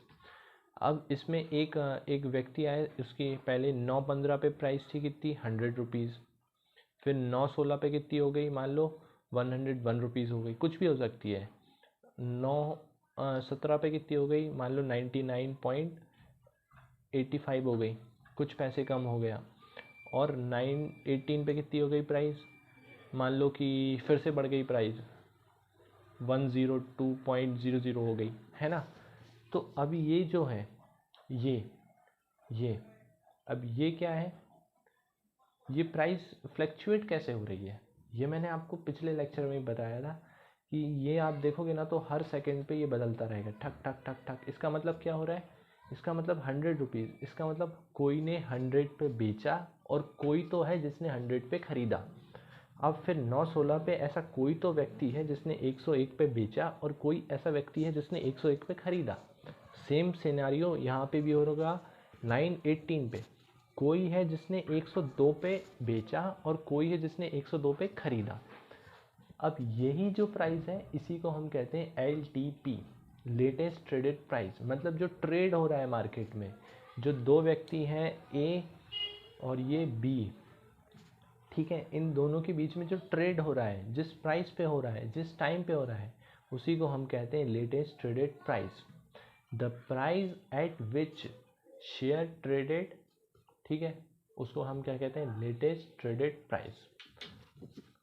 अब इसमें एक व्यक्ति आए, उसकी पहले 9:15 पे प्राइस थी कितनी, 100 रुपीज़, फिर 9:16 पे कितनी हो गई, मान लो 101 रुपीज़ हो गई, कुछ भी हो सकती है। 9:17 पे कितनी हो गई, मान लो 99.85 हो गई, कुछ पैसे कम हो गया। और 9:18 पे कितनी हो गई प्राइस, मान लो कि फिर से बढ़ गई प्राइस, 102.00 हो गई, है ना। तो अब ये जो है, ये अब ये क्या है, ये प्राइस फ्लैक्चुएट कैसे हो रही है, ये मैंने आपको पिछले लेक्चर में बताया था कि ये आप देखोगे ना तो हर सेकंड पे ये बदलता रहेगा, ठक ठक ठक ठक। इसका मतलब क्या हो रहा है, इसका मतलब 100 रुपीज़, इसका मतलब कोई ने 100 पे बेचा और कोई तो है जिसने 100 पे ख़रीदा। अब फिर 9:16 पे ऐसा कोई तो व्यक्ति है जिसने 101 पे बेचा और कोई ऐसा व्यक्ति है जिसने 101 पे ख़रीदा। सेम सिनेरियो यहाँ पे भी होगा 9:18 पे, कोई है जिसने 102 पे बेचा और कोई है जिसने 102 पे ख़रीदा। अब यही जो प्राइस है इसी को हम कहते हैं LTP, लेटेस्ट ट्रेडेड प्राइस। मतलब जो ट्रेड हो रहा है मार्केट में, जो दो व्यक्ति हैं A और ये B, ठीक है, इन दोनों के बीच में जो ट्रेड हो रहा है, जिस प्राइस पे हो रहा है, जिस टाइम पे हो रहा है, उसी को हम कहते हैं latest traded price. The price at which share traded, ठीक है, उसको हम क्या कहते हैं, लेटेस्ट ट्रेडेड प्राइस।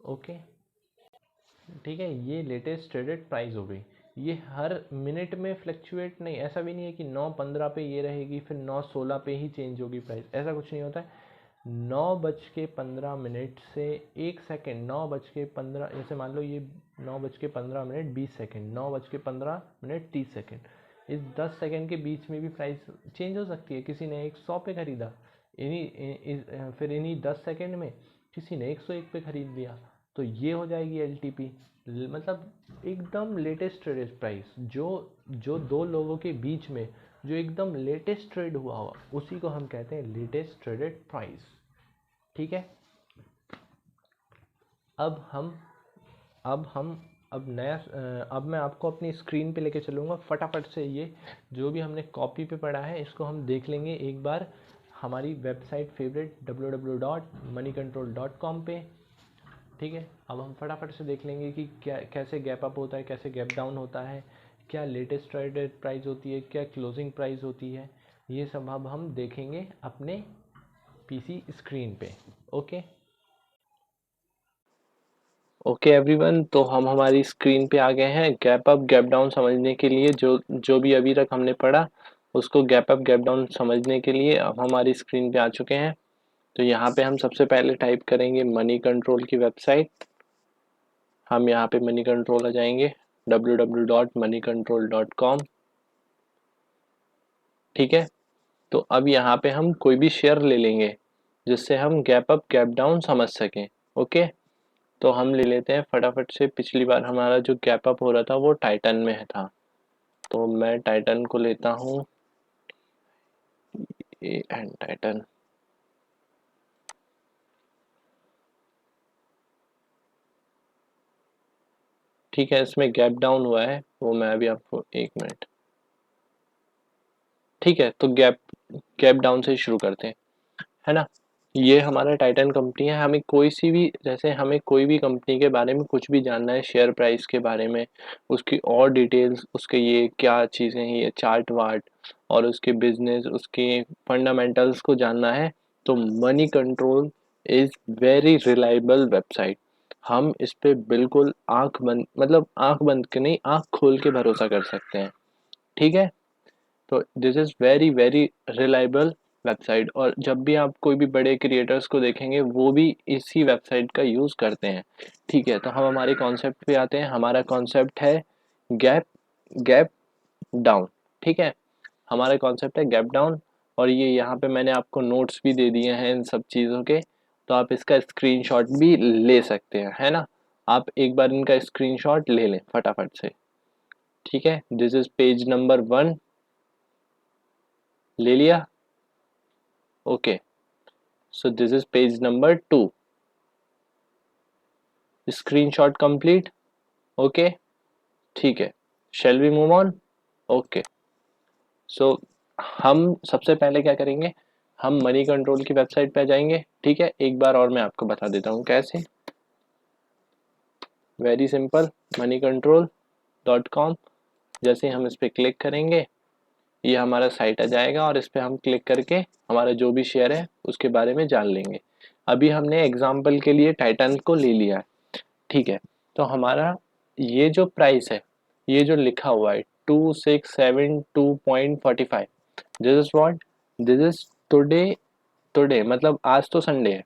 ओके, ठीक है, ये लेटेस्ट ट्रेडेड प्राइस हो गई। ये हर मिनट में फ्लक्चुएट नहीं, ऐसा भी नहीं है कि 9:15 पे ये रहेगी फिर 9:16 पे ही चेंज होगी प्राइस, ऐसा कुछ नहीं होता है। 9:15 से 1 सेकेंड, 9:15, जैसे मान लो ये 9:15 20 सेकेंड, 9:15 30 सेकेंड, इस 10 सेकेंड के बीच में भी प्राइस चेंज हो सकती है। किसी ने 100 पे खरीदा, फिर इन्हीं 10 सेकेंड में किसी ने 101 पे खरीद लिया, तो ये हो जाएगी LTP। मतलब एकदम लेटेस्ट ट्रेडेड प्राइस, जो दो लोगों के बीच में जो एकदम लेटेस्ट ट्रेड हुआ हुआ, उसी को हम कहते हैं लेटेस्ट ट्रेडेड प्राइस। ठीक है। अब मैं आपको अपनी स्क्रीन पे लेके चलूँगा फटाफट से। ये जो भी हमने कॉपी पे पढ़ा है इसको हम देख लेंगे एक बार हमारी वेबसाइट फेवरेट www.moneycontrol.com पे। ठीक है, अब हम फटाफट से देख लेंगे कि क्या कैसे गैप अप होता है, कैसे गैप डाउन होता है, क्या लेटेस्ट ट्रेडेड प्राइस होती है, क्या क्लोजिंग प्राइस होती है। ये सब अब हम देखेंगे अपने PC स्क्रीन पे। ओके एवरीवन, तो हम हमारी स्क्रीन पे आ गए हैं। गैप अप गैप डाउन समझने के लिए जो भी अभी तक हमने पढ़ा उसको गैप अप गैप डाउन समझने के लिए अब हमारी स्क्रीन पे आ चुके हैं। तो यहाँ पे हम सबसे पहले टाइप करेंगे मनी कंट्रोल की वेबसाइट। हम यहाँ पे मनी कंट्रोल आ जाएंगे, www.moneycontrol.com। ठीक है, तो अब यहाँ पे हम कोई भी शेयर ले लेंगे जिससे हम गैप अप गैप डाउन समझ सकें। ओके, तो हम ले लेते हैं फटाफट से। पिछली बार हमारा जो गैप अप हो रहा था वो टाइटन में था, तो मैं टाइटन को लेता हूँ, एंड टाइटन। ठीक है, इसमें गैप डाउन हुआ है, वो मैं अभी आपको 1 मिनट। ठीक है, तो गैप गैप डाउन से शुरू करते हैं, है ना। ये हमारा टाइटन कंपनी है। हमें कोई सी भी, जैसे हमें कोई भी कंपनी के बारे में कुछ भी जानना है, शेयर प्राइस के बारे में, उसकी और डिटेल्स, उसके ये क्या चीज़ें हैं, ये चार्ट वार्ट और उसके बिजनेस, उसके फंडामेंटल्स को जानना है, तो money control is very reliable website. हम इस पे बिल्कुल आंख बंद, मतलब आंख बंद के नहीं, आंख खोल के भरोसा कर सकते हैं। ठीक है, तो this is very very reliable website. और जब भी आप कोई भी बड़े क्रिएटर्स को देखेंगे वो भी इसी वेबसाइट का यूज़ करते हैं। ठीक है, तो हम हमारे कॉन्सेप्ट पे आते हैं। हमारा कॉन्सेप्ट है गैप गैप डाउन। ठीक है, हमारा कॉन्सेप्ट है गैप डाउन, और ये यहाँ पे मैंने आपको नोट्स भी दे दिए हैं इन सब चीज़ों के, तो आप इसका स्क्रीनशॉट भी ले सकते हैं, है ना। आप एक बार इनका स्क्रीनशॉट ले लें फटाफट से। ठीक है, दिस इज पेज नंबर 1, ले लिया। Okay, so this is page number 2, screenshot complete। okay, ठीक है, shall we move on। okay, so हम सबसे पहले क्या करेंगे, हम मनी कंट्रोल की वेबसाइट पे जाएंगे। ठीक है, एक बार और मैं आपको बता देता हूँ कैसे। Very simple, moneycontrol.com। जैसे हम इस पे क्लिक करेंगे ये हमारा साइट आ जाएगा, और इस पे हम क्लिक करके हमारा जो भी शेयर है उसके बारे में जान लेंगे। अभी हमने एग्जाम्पल के लिए टाइटन को ले लिया है। ठीक है, तो हमारा ये जो प्राइस है, ये जो लिखा हुआ है 2672.45, this is what, this is today. Today मतलब आज तो संडे है,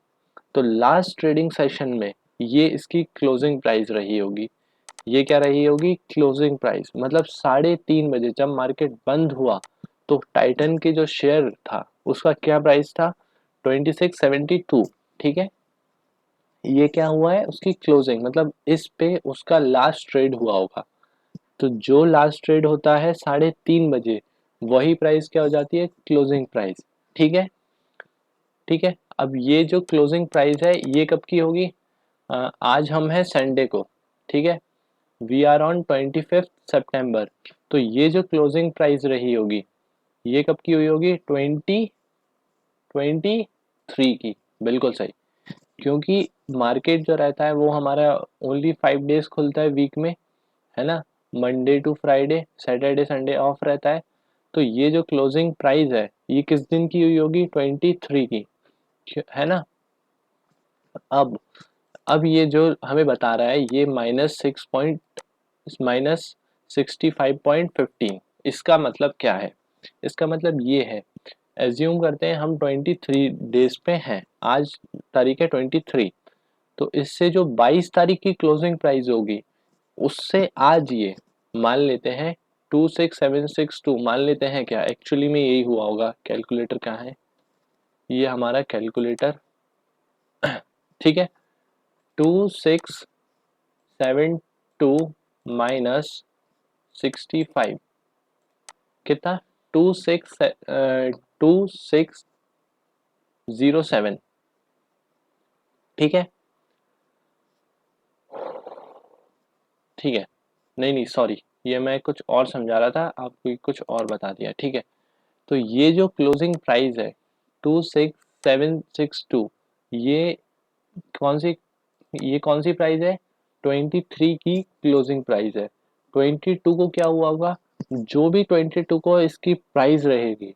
तो लास्ट ट्रेडिंग सेशन में ये इसकी क्लोजिंग प्राइस रही होगी। ये क्या रही होगी, क्लोजिंग प्राइस। मतलब 3:30 बजे जब मार्केट बंद हुआ तो टाइटन के जो शेयर था उसका क्या प्राइस था, 2672। ठीक है, ये क्या हुआ है, उसकी क्लोजिंग, मतलब इस पे उसका लास्ट ट्रेड हुआ होगा। तो जो लास्ट ट्रेड होता है 3:30 बजे, वही प्राइस क्या हो जाती है, क्लोजिंग प्राइस। ठीक है, ठीक है। अब ये जो क्लोजिंग प्राइस है ये कब की होगी, आज हम है संडे को। ठीक है, वी आर ऑन 25 सितंबर। तो ये जो क्लोजिंग प्राइस रही होगी ये कब की हुई होगी, 2023 की। बिल्कुल सही, क्योंकि मार्केट जो रहता है वो हमारा ओनली 5 डेज खुलता है वीक में, है ना। Monday to Friday, Saturday Sunday off रहता है। तो ये जो क्लोजिंग प्राइस है ये किस दिन की हुई होगी, 23 की, है ना। अब अब ये जो हमें बता रहा है ये -65.15, इसका मतलब क्या है, इसका मतलब ये है एज्यूम करते हैं हम 23 डेज पे हैं, आज तारीख है 23, तो इससे जो 22 तारीख की क्लोजिंग प्राइस होगी उससे आज ये मान लेते हैं 26762 मान लेते हैं, क्या एक्चुअली में यही हुआ होगा। कैलकुलेटर कहाँ है, ये हमारा कैलकुलेटर, ठीक है। 2672 माइनस 65 कितना, 2607, ठीक है, ठीक है। नहीं नहीं सॉरी, ये मैं कुछ और समझा रहा था, आपको कुछ और बता दिया, ठीक है। तो ये जो क्लोजिंग प्राइस है 26762, ये कौन सी ये कौन सी प्राइस है, 23 की क्लोजिंग प्राइस है। 22 को क्या हुआ होगा, जो भी 22 को इसकी प्राइस रहेगी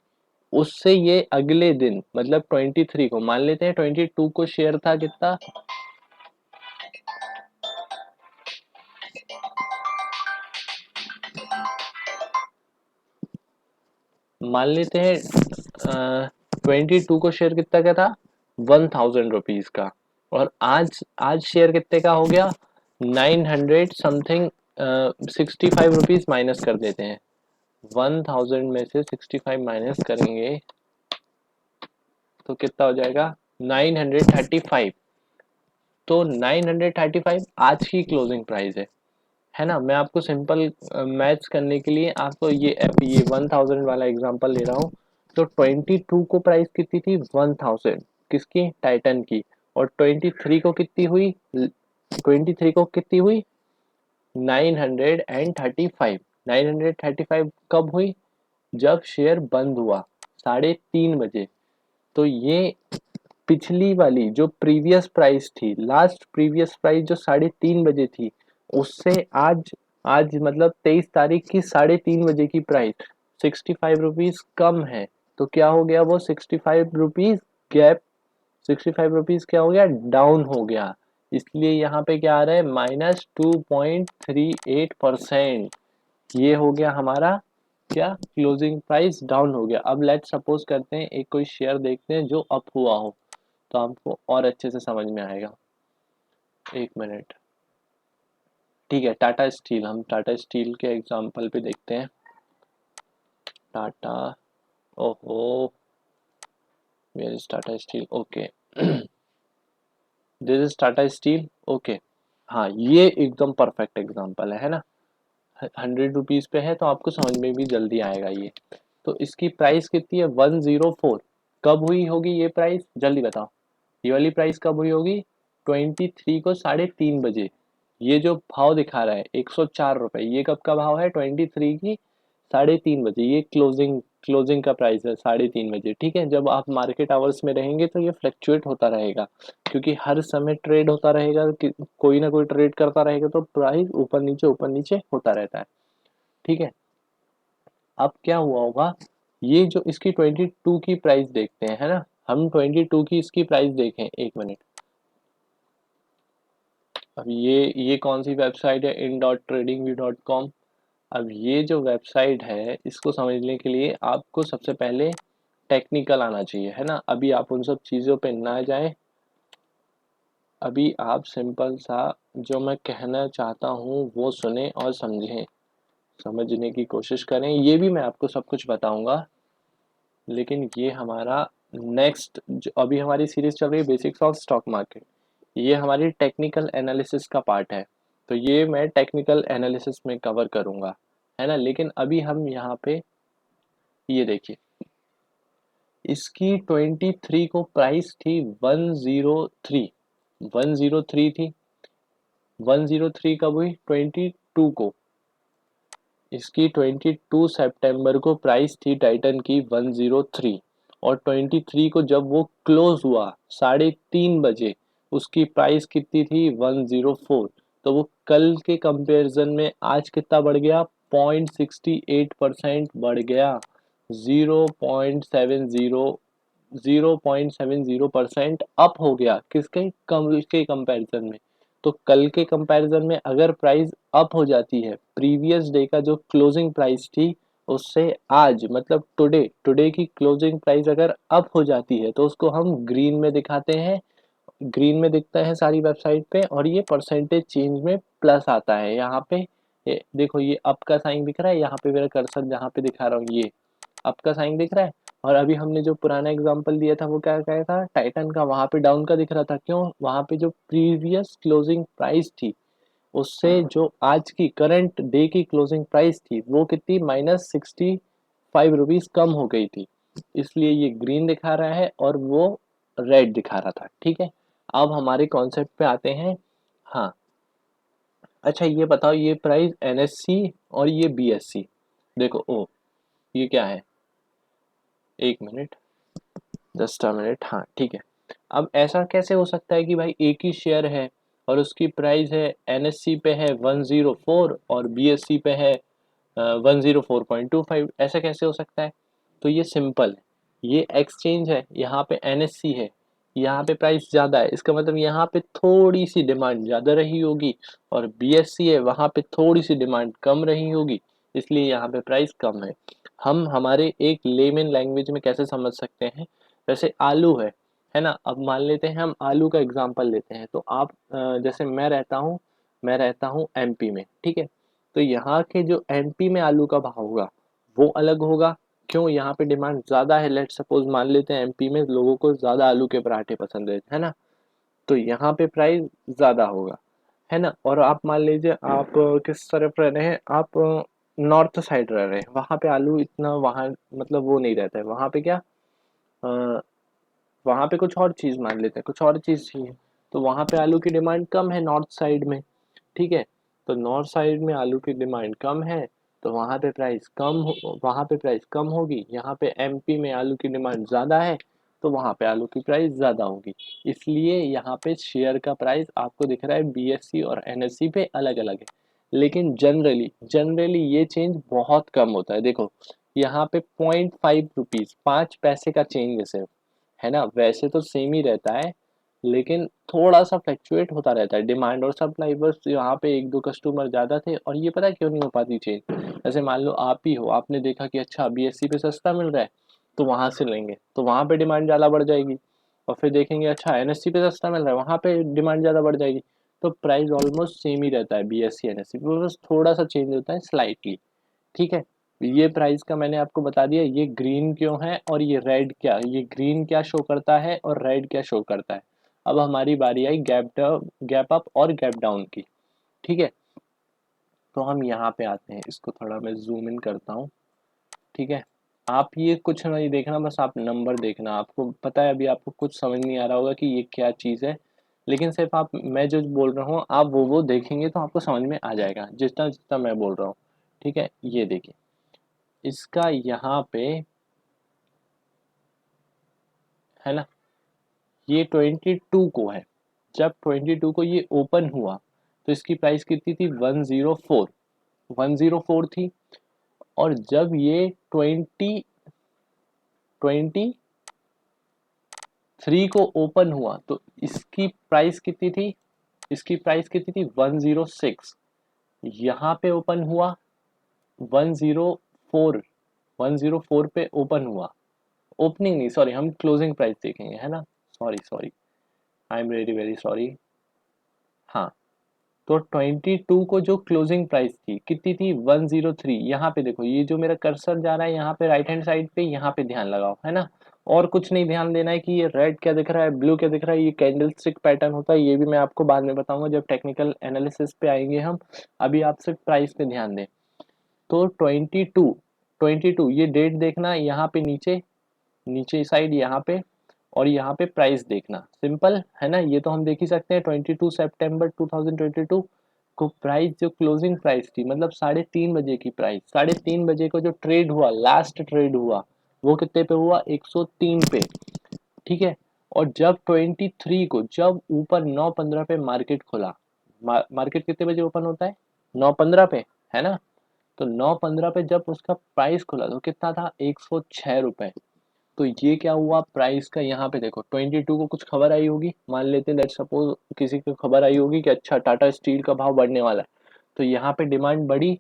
उससे ये अगले दिन मतलब 23 को, मान लेते हैं 22 को शेयर था कितना, मान लेते हैं 22 को शेयर कितना का था, 1000 रुपीज का, और आज आज शेयर कितने का हो गया, 900 समथिंग, 65 रुपीज माइनस कर देते हैं, 1000 में से 65 माइनस करेंगे तो कितना हो जाएगा, 935। तो 935 आज की क्लोजिंग प्राइस है ना। मैं आपको सिंपल मैथ्स करने के लिए आपको ये 1000 वाला एग्जांपल ले रहा हूँ। तो 22 को प्राइस कितनी थी, 1000 किसकी, टाइटन की, और 23 को कितनी हुई, 23 को कितनी हुई, 935। 935 कब हुई, जब शेयर बंद हुआ 3:30 बजे। तो ये पिछली वाली जो प्रीवियस प्राइस थी, लास्ट प्रीवियस प्राइस जो 3:30 बजे थी, उससे आज आज मतलब 23 तारीख की 3:30 बजे की प्राइस 65 रुपीज कम है। तो क्या हो गया, वो 65 रुपीज गैप, 65 रुपीज क्या हो गया, डाउन हो गया। इसलिए यहाँ पे क्या आ रहा है, -2.38%। ये हो गया हमारा क्या, क्लोजिंग प्राइस डाउन हो गया। अब लेट सपोज करते हैं एक कोई शेयर देखते हैं जो अप हुआ हो, तो आपको और अच्छे से समझ में आएगा। एक मिनट, ठीक है। टाटा स्टील, हम टाटा स्टील के एग्जांपल पे देखते हैं। टाटा, ओहो, where is Tata steel, okay, this is Tata steel, okay. हाँ, ये एकदम परफेक्ट एग्जांपल है ना। 100 रुपीज पे है तो आपको समझ में भी जल्दी आएगा ये। तो इसकी प्राइस कितनी है, 104। कब हुई होगी ये प्राइस, जल्दी बताओ, ये वाली प्राइस कब हुई होगी, 23 को 3:30 बजे। ये जो भाव दिखा रहा है 104 रुपए, ये कब का भाव है, 23 की 3:30 बजे। ये क्लोजिंग क्लोजिंग का प्राइस है 3:30 बजे, ठीक है। जब आप मार्केट आवर्स में रहेंगे तो ये फ्लक्चुएट होता रहेगा, क्योंकि हर समय ट्रेड होता रहेगा, कोई ना कोई ट्रेड करता रहेगा, तो प्राइस ऊपर नीचे होता रहता है, ठीक है। अब क्या हुआ होगा, ये जो इसकी 22 की प्राइस देखते हैं, है ना, हम 22 की इसकी प्राइस देखें, एक मिनट। अब ये कौन सी वेबसाइट है, in.tradingview.com। अब ये जो वेबसाइट है इसको समझने के लिए आपको सबसे पहले टेक्निकल आना चाहिए, है ना। अभी आप उन सब चीज़ों पे ना जाएं, अभी आप सिंपल सा जो मैं कहना चाहता हूँ वो सुने और समझें, समझने की कोशिश करें। ये भी मैं आपको सब कुछ बताऊंगा, लेकिन ये हमारा नेक्स्ट, जो अभी हमारी सीरीज चल रही है बेसिक्स ऑफ स्टॉक मार्केट, ये हमारी टेक्निकल एनालिसिस का पार्ट है। तो ये मैं टेक्निकल एनालिसिस में कवर करूंगा, है ना। लेकिन अभी हम यहाँ पे ये देखिए, इसकी 23 को प्राइस थी 103, 103 थी। 103 कब हुई, 22 को। इसकी 22 सितंबर को प्राइस थी टाइटन की 103, और 23 को जब वो क्लोज हुआ 3:30 बजे, उसकी प्राइस कितनी थी, 104। तो वो कल के कंपैरिजन में आज कितना बढ़ गया, 0.68% बढ़ गया, 0.70% अप हो गया, किसके कंपैरिजन में। तो कल के कंपैरिजन में अगर प्राइस अप हो जाती है, प्रीवियस डे का जो क्लोजिंग प्राइस थी उससे आज मतलब टुडे की क्लोजिंग प्राइस अगर अप हो जाती है तो उसको हम ग्रीन में दिखाते हैं, ग्रीन में दिखता है सारी वेबसाइट पे, और ये परसेंटेज चेंज में प्लस आता है यहाँ पे। ये देखो, ये अप का साइन दिख रहा है, यहाँ पे मेरा कर्सर जहाँ पे दिखा रहा हूँ ये अप का साइन दिख रहा है। और अभी हमने जो पुराना एग्जांपल दिया था वो क्या क्या था, टाइटन का, वहां पे डाउन का दिख रहा था। क्यों? वहां पे जो प्रीवियस क्लोजिंग प्राइस थी उससे जो आज की करंट डे की क्लोजिंग प्राइस थी वो कितनी, -65 रुपीज कम हो गई थी, इसलिए ये ग्रीन दिखा रहा है और वो रेड दिखा रहा था। ठीक है, अब हमारे कॉन्सेप्ट पे आते हैं। हाँ, अच्छा ये बताओ, ये प्राइस एनएससी और ये बीएससी, देखो ओ, ये क्या है, एक मिनट, जस्ट अ मिनट, हाँ ठीक है। अब ऐसा कैसे हो सकता है कि भाई एक ही शेयर है और उसकी प्राइस है एनएससी पे है 104 और बीएससी पे है 104.25, ऐसा कैसे हो सकता है? तो ये सिंपल है, ये एक्सचेंज है, यहाँ पे एनएससी है, यहाँ पे प्राइस ज़्यादा है, इसका मतलब यहाँ पे थोड़ी सी डिमांड ज़्यादा रही होगी, और बीएससी है वहाँ पे थोड़ी सी डिमांड कम रही होगी, इसलिए यहाँ पे प्राइस कम है। हम हमारे एक लेमन लैंग्वेज में कैसे समझ सकते हैं, जैसे आलू है ना, अब मान लेते हैं हम आलू का एग्जांपल लेते हैं, तो आप जैसे मैं रहता हूँ एमपी में, ठीक है, तो यहाँ के जो एमपी में आलू का भाव होगा वो अलग होगा। क्यों? यहाँ पे डिमांड ज़्यादा है, लेट सपोज मान लेते हैं एमपी में लोगों को ज़्यादा आलू के पराठे पसंद है ना, तो यहाँ पे प्राइस ज़्यादा होगा, है ना। और आप मान लीजिए आप किस तरफ रह रहे हैं, आप नॉर्थ साइड रह रहे हैं, वहाँ पे आलू इतना वहाँ मतलब वो नहीं रहता है, वहाँ पे क्या, अ, वहाँ पे कुछ और चीज़ मान लेते हैं, कुछ और चीज़ चाहिए, तो वहाँ पे आलू की डिमांड कम है नॉर्थ साइड में, ठीक है, तो नॉर्थ साइड में आलू की डिमांड कम है, तो वहाँ पे प्राइस कम होगी। यहाँ पे एमपी में आलू की डिमांड ज़्यादा है, तो वहाँ पे आलू की प्राइस ज़्यादा होगी, इसलिए यहाँ पे शेयर का प्राइस आपको दिख रहा है बीएससी और एनएससी पे अलग अलग है। लेकिन जनरली ये चेंज बहुत कम होता है, देखो यहाँ पे 0.5 रुपीज़, 5 पैसे का चेंज है सिर्फ, है ना। वैसे तो सेम ही रहता है, लेकिन थोड़ा सा फ्लक्चुएट होता रहता है डिमांड और सप्लाई, बस यहाँ पे एक दो कस्टमर ज़्यादा थे, और ये पता है क्यों नहीं हो पाती चेंज, जैसे मान लो आप ही हो, आपने देखा कि अच्छा बीएससी पे सस्ता मिल रहा है तो वहाँ से लेंगे, तो वहाँ पे डिमांड ज़्यादा बढ़ जाएगी, और फिर देखेंगे अच्छा एनएससी पे सस्ता मिल रहा है, वहाँ पे डिमांड ज़्यादा बढ़ जाएगी, तो प्राइस ऑलमोस्ट सेम ही रहता है बीएससी एनएससी पे, बस थोड़ा सा चेंज होता है स्लाइटली। ठीक है, ये प्राइस का मैंने आपको बता दिया, ये ग्रीन क्यों है और ये रेड क्या, ये ग्रीन क्या शो करता है और रेड क्या शो करता है। अब हमारी बारी आई गैप अप और गैप डाउन की। ठीक है, तो हम यहाँ पे आते हैं, इसको थोड़ा मैं जूम इन करता हूँ। ठीक है, आप ये कुछ नहीं देखना, बस आप नंबर देखना, आपको पता है अभी आपको कुछ समझ नहीं आ रहा होगा कि ये क्या चीज़ है, लेकिन सिर्फ आप, मैं जो बोल रहा हूँ आप वो देखेंगे तो आपको समझ में आ जाएगा जितना जितना मैं बोल रहा हूँ। ठीक है, ये देखिए, इसका यहाँ पे, है ना, ये 22 को है, जब 22 को ये ओपन हुआ तो इसकी प्राइस कितनी थी, 104 थी, और जब ये 23 को ओपन हुआ तो इसकी प्राइस कितनी थी, इसकी प्राइस कितनी थी 106, यहाँ पे ओपन हुआ 104, 104 पे ओपन हुआ, ओपनिंग नहीं, सॉरी, हम क्लोजिंग प्राइस देखेंगे, है ना, sorry, I am very very sorry. हाँ, तो 22 को जो क्लोजिंग प्राइस थी कितनी थी, 103, यहाँ पे देखो, ये जो मेरा कर्सर जा रहा है यहाँ पे राइट हैंड साइड पे, यहाँ पे ध्यान लगाओ, है ना, और कुछ नहीं ध्यान देना है कि ये रेड क्या दिख रहा है, ब्लू क्या दिख रहा है, ये कैंडल स्टिक पैटर्न होता है, ये भी मैं आपको बाद में बताऊंगा जब टेक्निकल एनालिसिस पे आएंगे हम, अभी आप सिर्फ प्राइस पे ध्यान दें। तो 22 ये डेट देखना यहाँ पे नीचे, नीचे साइड यहाँ पे, और यहाँ पे प्राइस देखना, सिंपल है ना, ये तो हम देख ही सकते हैं 22 सितंबर 2022 को प्राइस जो क्लोजिंग प्राइस थी, मतलब 3:30 बजे की प्राइस, 3:30 बजे को जो ट्रेड हुआ, लास्ट ट्रेड हुआ, वो कितने पे हुआ, 103 पे। ठीक है, और जब 23 को, जब ऊपर 9:15 पे मार्केट खुला, मार्केट कितने बजे ओपन होता है, 9:15 पे, है ना, तो 9:15 पे जब उसका प्राइस खुला तो कितना था, 106 रुपए। तो ये क्या हुआ, प्राइस का यहाँ पे देखो, 22 को कुछ खबर आई होगी, मान लेते हैं लेट सपोज किसी को खबर आई होगी कि अच्छा टाटा स्टील का भाव बढ़ने वाला है, तो यहाँ पे डिमांड बढ़ी,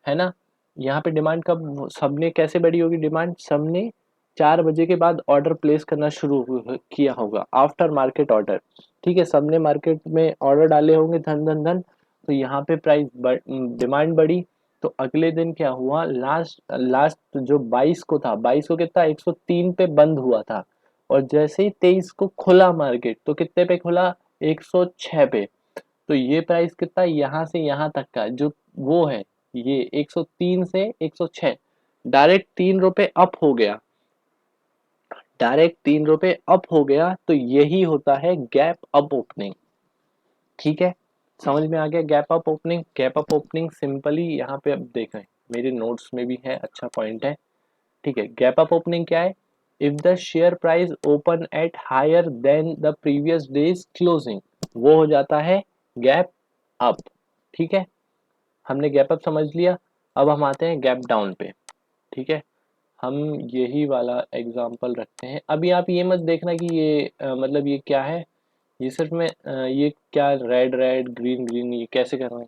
है ना, यहाँ पे डिमांड कब सबने कैसे बढ़ी होगी, डिमांड सबने 4 बजे के बाद ऑर्डर प्लेस करना शुरू किया होगा, आफ्टर मार्केट ऑर्डर। ठीक है, सबने मार्केट में ऑर्डर डाले होंगे धन धन धन, तो यहाँ पे प्राइस डिमांड बढ़ी। तो अगले दिन क्या हुआ, लास्ट लास्ट जो 22 को था, 22 को कितना 103 पे बंद हुआ था, और जैसे ही 23 को खुला मार्केट तो कितने पे खुला, 106 पे। तो ये प्राइस कितना, यहाँ से यहाँ तक का जो वो है, ये 103 से 106, डायरेक्ट 3 रुपए अप हो गया, डायरेक्ट 3 रुपए अप हो गया। तो यही होता है गैप अप ओपनिंग। ठीक है, समझ में आ गया gap up opening. Gap up opening simply यहाँ पे अब देखें, मेरे नोट्स में भी है, अच्छा पॉइंट है। ठीक है, गैप अप ओपनिंग क्या है, if the share price open at higher then the previous day's closing, वो हो जाता है गैप अप। ठीक है, हमने गैप अप समझ लिया। अब हम आते हैं गैप डाउन पे। ठीक है, हम यही वाला एग्जांपल रखते हैं। अभी आप ये मत देखना कि ये मतलब ये क्या है, ये सिर्फ मैं ये क्या रेड रेड ग्रीन ग्रीन ये कैसे कर रहे हैं,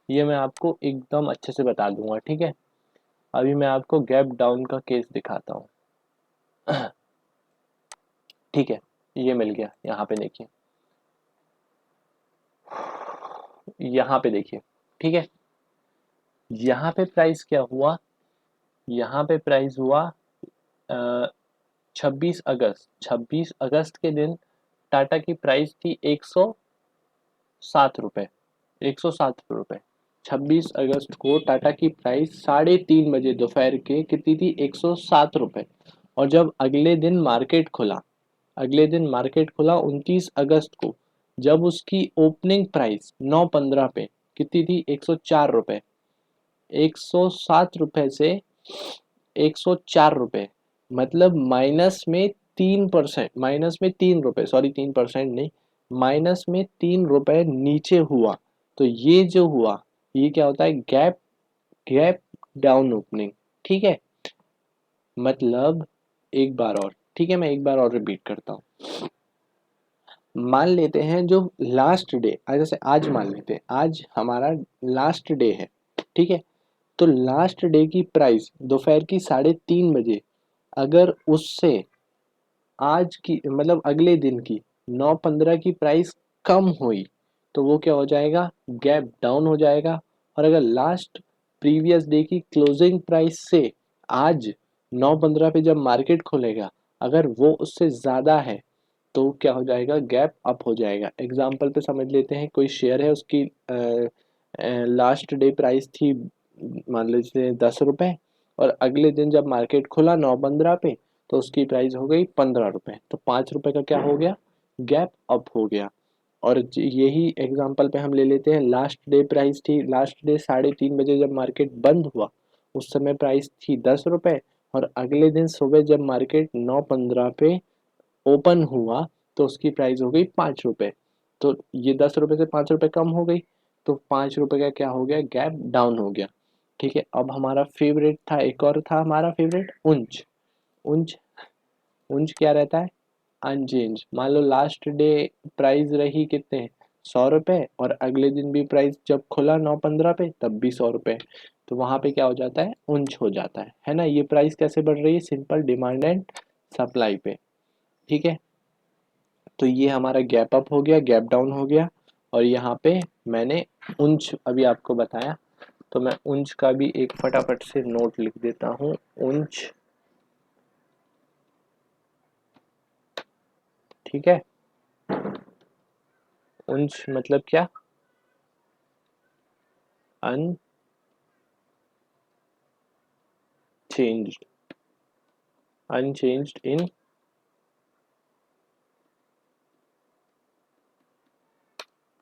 ये मैं आपको एकदम अच्छे से बता दूंगा। ठीक है, अभी मैं आपको गैप डाउन का केस दिखाता हूँ। ठीक है, ये मिल गया, यहाँ पे देखिए, यहाँ पे देखिए। ठीक है, यहाँ पे प्राइस क्या हुआ, यहाँ पे प्राइस हुआ 26 अगस्त, 26 अगस्त के दिन टाटा की प्राइस थी 107 रुपये, 107 रुपये। 26 अगस्त को टाटा की प्राइस 3:30 बजे दोपहर के कितनी थी, 107 रुपये। और जब अगले दिन मार्केट खुला, अगले दिन मार्केट खुला 29 अगस्त को, जब उसकी ओपनिंग प्राइस 9:15 पे कितनी थी, 104 रुपये। 107 रुपये से 104 रुपये, मतलब माइनस में 3%, माइनस में 3 रुपये, सॉरी 3% नहीं, माइनस में 3 रुपये नीचे हुआ। तो ये जो हुआ, ये क्या होता है, गैप गैप डाउन ओपनिंग। ठीक है, मतलब एक बार और, ठीक है, मैं एक बार और रिपीट करता हूँ। मान लेते हैं जो लास्ट डे, जैसे आज मान लेते हैं, आज हमारा लास्ट डे है। ठीक है, तो लास्ट डे की प्राइस दोपहर की 3:30 बजे अगर उससे आज की मतलब अगले दिन की 9:15 की प्राइस कम हुई, तो वो क्या हो जाएगा, गैप डाउन हो जाएगा। और अगर लास्ट प्रीवियस डे की क्लोजिंग प्राइस से आज 9:15 पे जब मार्केट खुलेगा, अगर वो उससे ज़्यादा है तो क्या हो जाएगा, गैप अप हो जाएगा। एग्जाम्पल पे समझ लेते हैं, कोई शेयर है, उसकी लास्ट डे प्राइस थी मान लीजिए 10 रुपये, और अगले दिन जब मार्केट खुला 9:15 पे, तो उसकी प्राइस हो गई 15 रुपये, तो 5 रुपये का क्या हो गया, गैप अप हो गया। और यही एग्जाम्पल पे हम ले लेते हैं, लास्ट डे प्राइस थी, लास्ट डे 3:30 बजे जब मार्केट बंद हुआ, उस समय प्राइस थी 10 रुपये, और अगले दिन सुबह जब मार्केट 9:15 पे ओपन हुआ, तो उसकी प्राइस हो गई 5 रुपये। तो ये 10 रुपये से 5 रुपये कम हो गई, तो 5 रुपये का क्या हो गया, गैप डाउन हो गया। ठीक है, अब हमारा फेवरेट था, एक और था हमारा फेवरेट, उंच। उंच उंच क्या रहता है, अनचेंज। मान लो लास्ट डे प्राइस रही कितने, 100 रुपये, और अगले दिन भी प्राइस जब खुला 9:15 पे तब भी 100 रुपये, तो वहां पे क्या हो जाता है, उंच हो जाता है ना। ये प्राइस कैसे बढ़ रही है, सिंपल डिमांड एंड सप्लाई पे। ठीक है, तो ये हमारा गैप अप हो गया, गैप डाउन हो गया। और यहाँ पे मैंने उंच अभी आपको बताया, तो मैं उंच का भी एक फटाफट से नोट लिख देता हूँ। उंच, ठीक है, उंच मतलब क्या, unchanged, unchanged in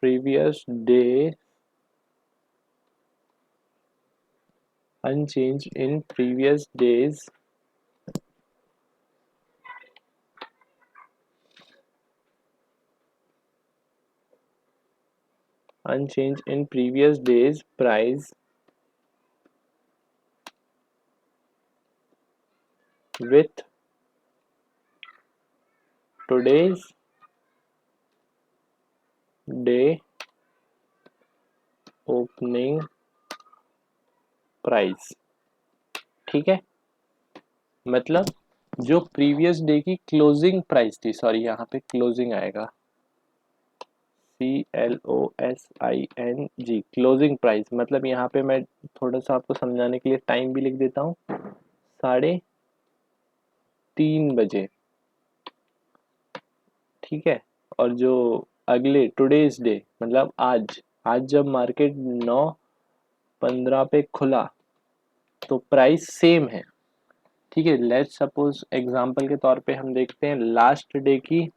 previous day, unchanged in previous days, unchanged in previous days price with today's day opening price। ठीक है, मतलब जो प्रीवियस डे की क्लोजिंग प्राइस थी, सॉरी यहाँ पे क्लोजिंग आएगा, CLOSING, क्लोजिंग प्राइस, मतलब यहाँ पे मैं थोड़ा सा आपको समझाने के लिए टाइम भी लिख देता हूँ, 3:30 बजे, ठीक है। और जो अगले टुडेज डे मतलब आज जब मार्केट 9:15 पे खुला तो प्राइस सेम है, ठीक है। लेट्स सपोज एग्जांपल के तौर पे हम देखते हैं लास्ट डे की,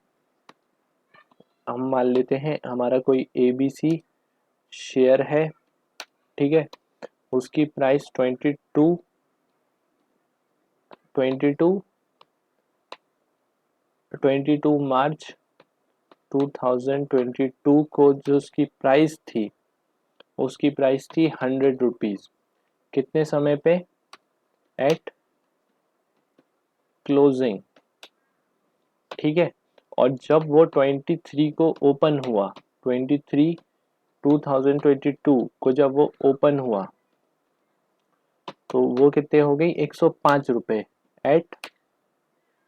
हम मान लेते हैं हमारा कोई ABC शेयर है, ठीक है, उसकी प्राइस 22 मार्च 2022 को जो उसकी प्राइस थी, उसकी प्राइस थी 100 रुपीज, कितने समय पे, एट क्लोजिंग, ठीक है। और जब वो 23 को ओपन हुआ, 2022 को जब वो ओपन हुआ तो वो कितने हो गई, 105 रुपए, एट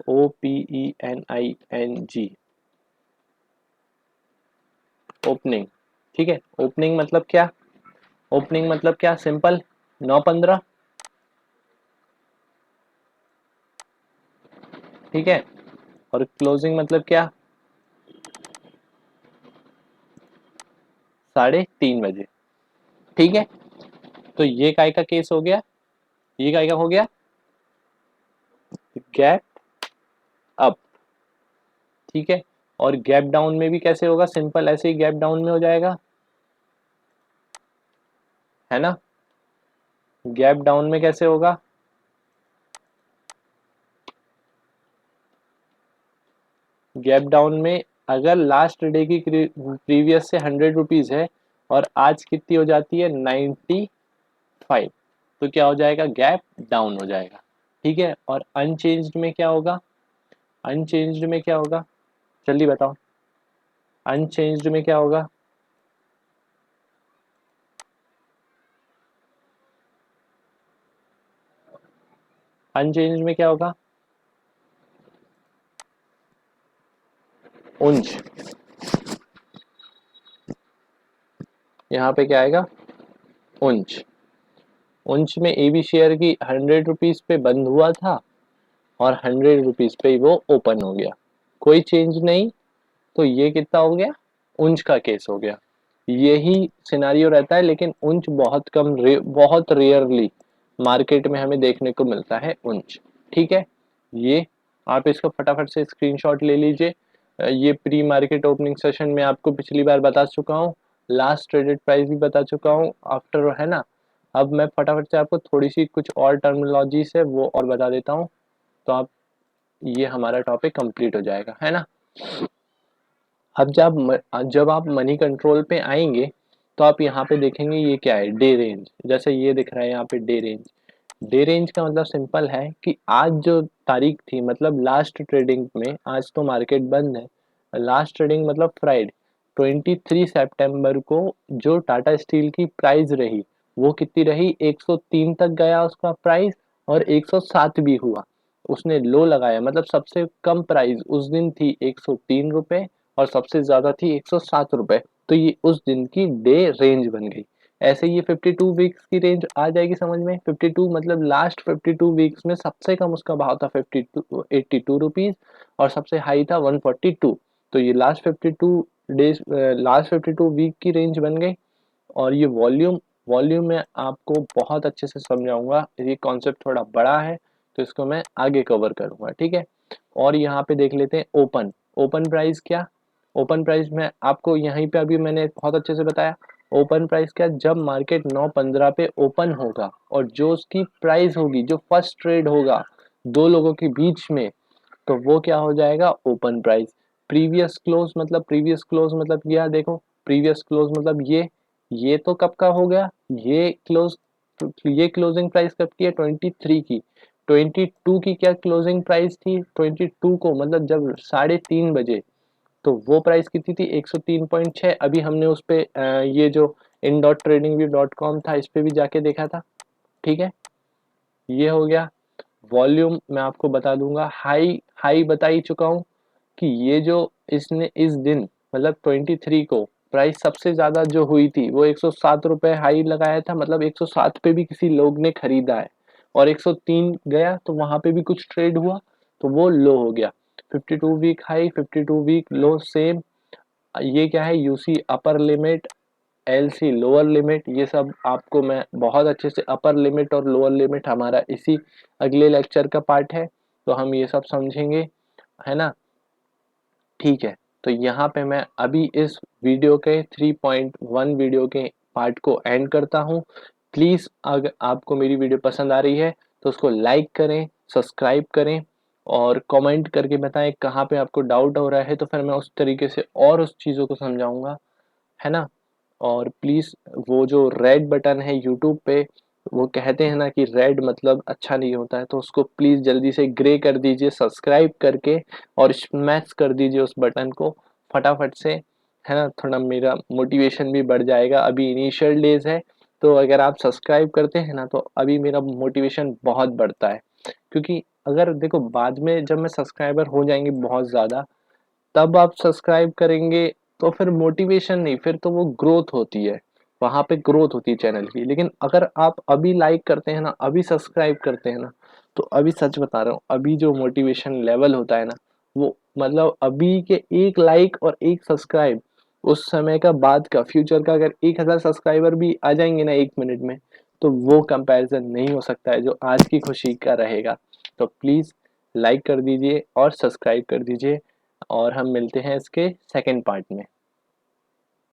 OPENING, ओपनिंग, ठीक है। ओपनिंग मतलब क्या, ओपनिंग मतलब क्या, सिंपल, 9:15, ठीक है। और क्लोजिंग मतलब क्या, 3:30 बजे, ठीक है। तो ये काय का केस हो गया, ये काय का हो गया, गैप अप, ठीक है। और गैप डाउन में भी कैसे होगा, सिंपल ऐसे ही गैप डाउन में हो जाएगा, है ना। गैप डाउन में कैसे होगा, गैप डाउन में अगर लास्ट डे की प्रीवियस से 100 रुपीज है और आज कितनी हो जाती है 95, तो क्या हो जाएगा, गैप डाउन हो जाएगा, ठीक है। और अनचेंज्ड में क्या होगा, अनचेंज्ड में क्या होगा, जल्दी बताओ, अनचेंज्ड में क्या होगा, अनचेंज्ड में क्या होगा, उंच, यहाँ पे क्या आएगा, उंच, उंच में AB शेयर की 100 रुपीज पे बंद हुआ था और 100 रुपीज पे ही वो ओपन हो गया, कोई चेंज नहीं, तो ये कितना हो गया, उंच का केस हो गया। यही सिनारियो रहता है, लेकिन उंच बहुत कम बहुत रेयरली मार्केट में हमें देखने को मिलता है उंच, ठीक है। ये आप इसको फटाफट से स्क्रीनशॉट ले लीजिए। ये प्री मार्केट ओपनिंग सेशन में आपको पिछली बार बता चुका हूँ, लास्ट ट्रेडेड प्राइस भी बता चुका हूँ आफ्टर, है ना। अब मैं फटाफट से आपको थोड़ी सी कुछ और टर्मिनोलॉजीज है वो और बता देता हूँ, तो आप, ये हमारा टॉपिक कंप्लीट हो जाएगा, है ना। अब जब आप मनी कंट्रोल पे आएंगे तो आप यहाँ पे देखेंगे ये क्या है, डे रेंज, जैसे ये दिख रहा है यहाँ पे डे रेंज। डे रेंज का मतलब सिंपल है कि आज जो तारीख थी, मतलब लास्ट ट्रेडिंग में, आज तो मार्केट बंद है, लास्ट ट्रेडिंग मतलब फ्राइडे 23 सितंबर को जो टाटा स्टील की प्राइस रही वो कितनी रही, 103 तक गया उसका प्राइस, और 107 भी हुआ, उसने लो लगाया, मतलब सबसे कम प्राइस उस दिन थी 103 रुपए और सबसे ज्यादा थी 107 रुपए, तो ये उस दिन की डे रेंज बन गई। ऐसे ये 52 वीक्स की रेंज आ जाएगी समझ में, 52 मतलब लास्ट 52 वीक्स में सबसे कम उसका भाव था 82 रुपीज और सबसे हाई था 142, तो ये लास्ट 52 डेज, लास्ट 52 वीक की रेंज बन गई। और ये वॉल्यूम, वॉल्यूम में आपको बहुत अच्छे से समझाऊंगा, ये कॉन्सेप्ट थोड़ा बड़ा है तो इसको मैं आगे कवर करूंगा, ठीक है। और यहाँ पे देख लेते हैं ओपन, ओपन प्राइस क्या, ओपन प्राइस में आपको यहीं पे अभी मैंने बहुत अच्छे से बताया, ओपन प्राइस क्या, जब मार्केट 9:15 पे ओपन होगा और जो उसकी प्राइस होगी, जो फर्स्ट ट्रेड होगा दो लोगों के बीच में, तो वो क्या हो जाएगा, ओपन प्राइस। प्रीवियस क्लोज मतलब, प्रीवियस क्लोज मतलब यह देखो, प्रीवियस क्लोज मतलब ये तो कब का हो गया, ये क्लोज, ये क्लोजिंग प्राइस कब की है, 23 की, 22 की क्या क्लोजिंग प्राइस थी, 22 को मतलब जब 3:30 बजे, तो वो प्राइस कितनी थी, 103.6। अभी हमने उस पे ये जो in.tradingview.com था इस पे भी जाके देखा था, ठीक है। ये हो गया। वॉल्यूम मैं आपको बता दूंगा, हाई हाई बता ही चुका हूँ कि ये जो इसने इस दिन मतलब 23 को प्राइस सबसे ज्यादा जो हुई थी वो 107 रुपए हाई लगाया था, मतलब 107 पे भी किसी लोग ने खरीदा है, और 103 गया तो वहां पे भी कुछ ट्रेड हुआ तो वो लो हो गया। 52 week high 52 week low same. ये क्या है, UC upper limit, LC lower limit, ये सब आपको मैं बहुत अच्छे से, अपर लिमिट और लोअर लिमिट हमारा इसी अगले लेक्चर का पार्ट है, तो हम ये सब समझेंगे, है ना। ठीक है, तो यहाँ पे मैं अभी इस वीडियो के 3.1 वीडियो के पार्ट को एंड करता हूँ। प्लीज़ अगर आपको मेरी वीडियो पसंद आ रही है तो उसको लाइक करें, सब्सक्राइब करें और कमेंट करके बताएं कहाँ पे आपको डाउट हो रहा है, तो फिर मैं उस तरीके से और उस चीज़ों को समझाऊंगा, है ना। और प्लीज़ वो जो रेड बटन है यूट्यूब पे, वो कहते हैं ना कि रेड मतलब अच्छा नहीं होता है, तो उसको प्लीज़ जल्दी से ग्रे कर दीजिए सब्सक्राइब करके, और स्मैश कर दीजिए उस बटन को फटाफट से, है ना। थोड़ा मेरा मोटिवेशन भी बढ़ जाएगा, अभी इनिशियल डेज है, तो अगर आप सब्सक्राइब करते हैं ना तो अभी मेरा मोटिवेशन बहुत बढ़ता है। क्योंकि अगर देखो बाद में जब मैं सब्सक्राइबर हो जाएंगे बहुत ज़्यादा, तब आप सब्सक्राइब करेंगे तो फिर मोटिवेशन नहीं, फिर तो वो ग्रोथ होती है, वहां पे ग्रोथ होती है चैनल की। लेकिन अगर आप अभी लाइक करते हैं ना, अभी सब्सक्राइब करते हैं ना, तो अभी सच बता रहा हूँ, अभी जो मोटिवेशन लेवल होता है ना, वो मतलब अभी के एक लाइक और एक सब्सक्राइब, उस समय का बाद का फ्यूचर का अगर 1000 सब्सक्राइबर भी आ जाएंगे ना 1 मिनट में, तो वो कंपैरिजन नहीं हो सकता है जो आज की खुशी का रहेगा। तो प्लीज लाइक कर दीजिए और सब्सक्राइब कर दीजिए, और हम मिलते हैं इसके सेकंड पार्ट में।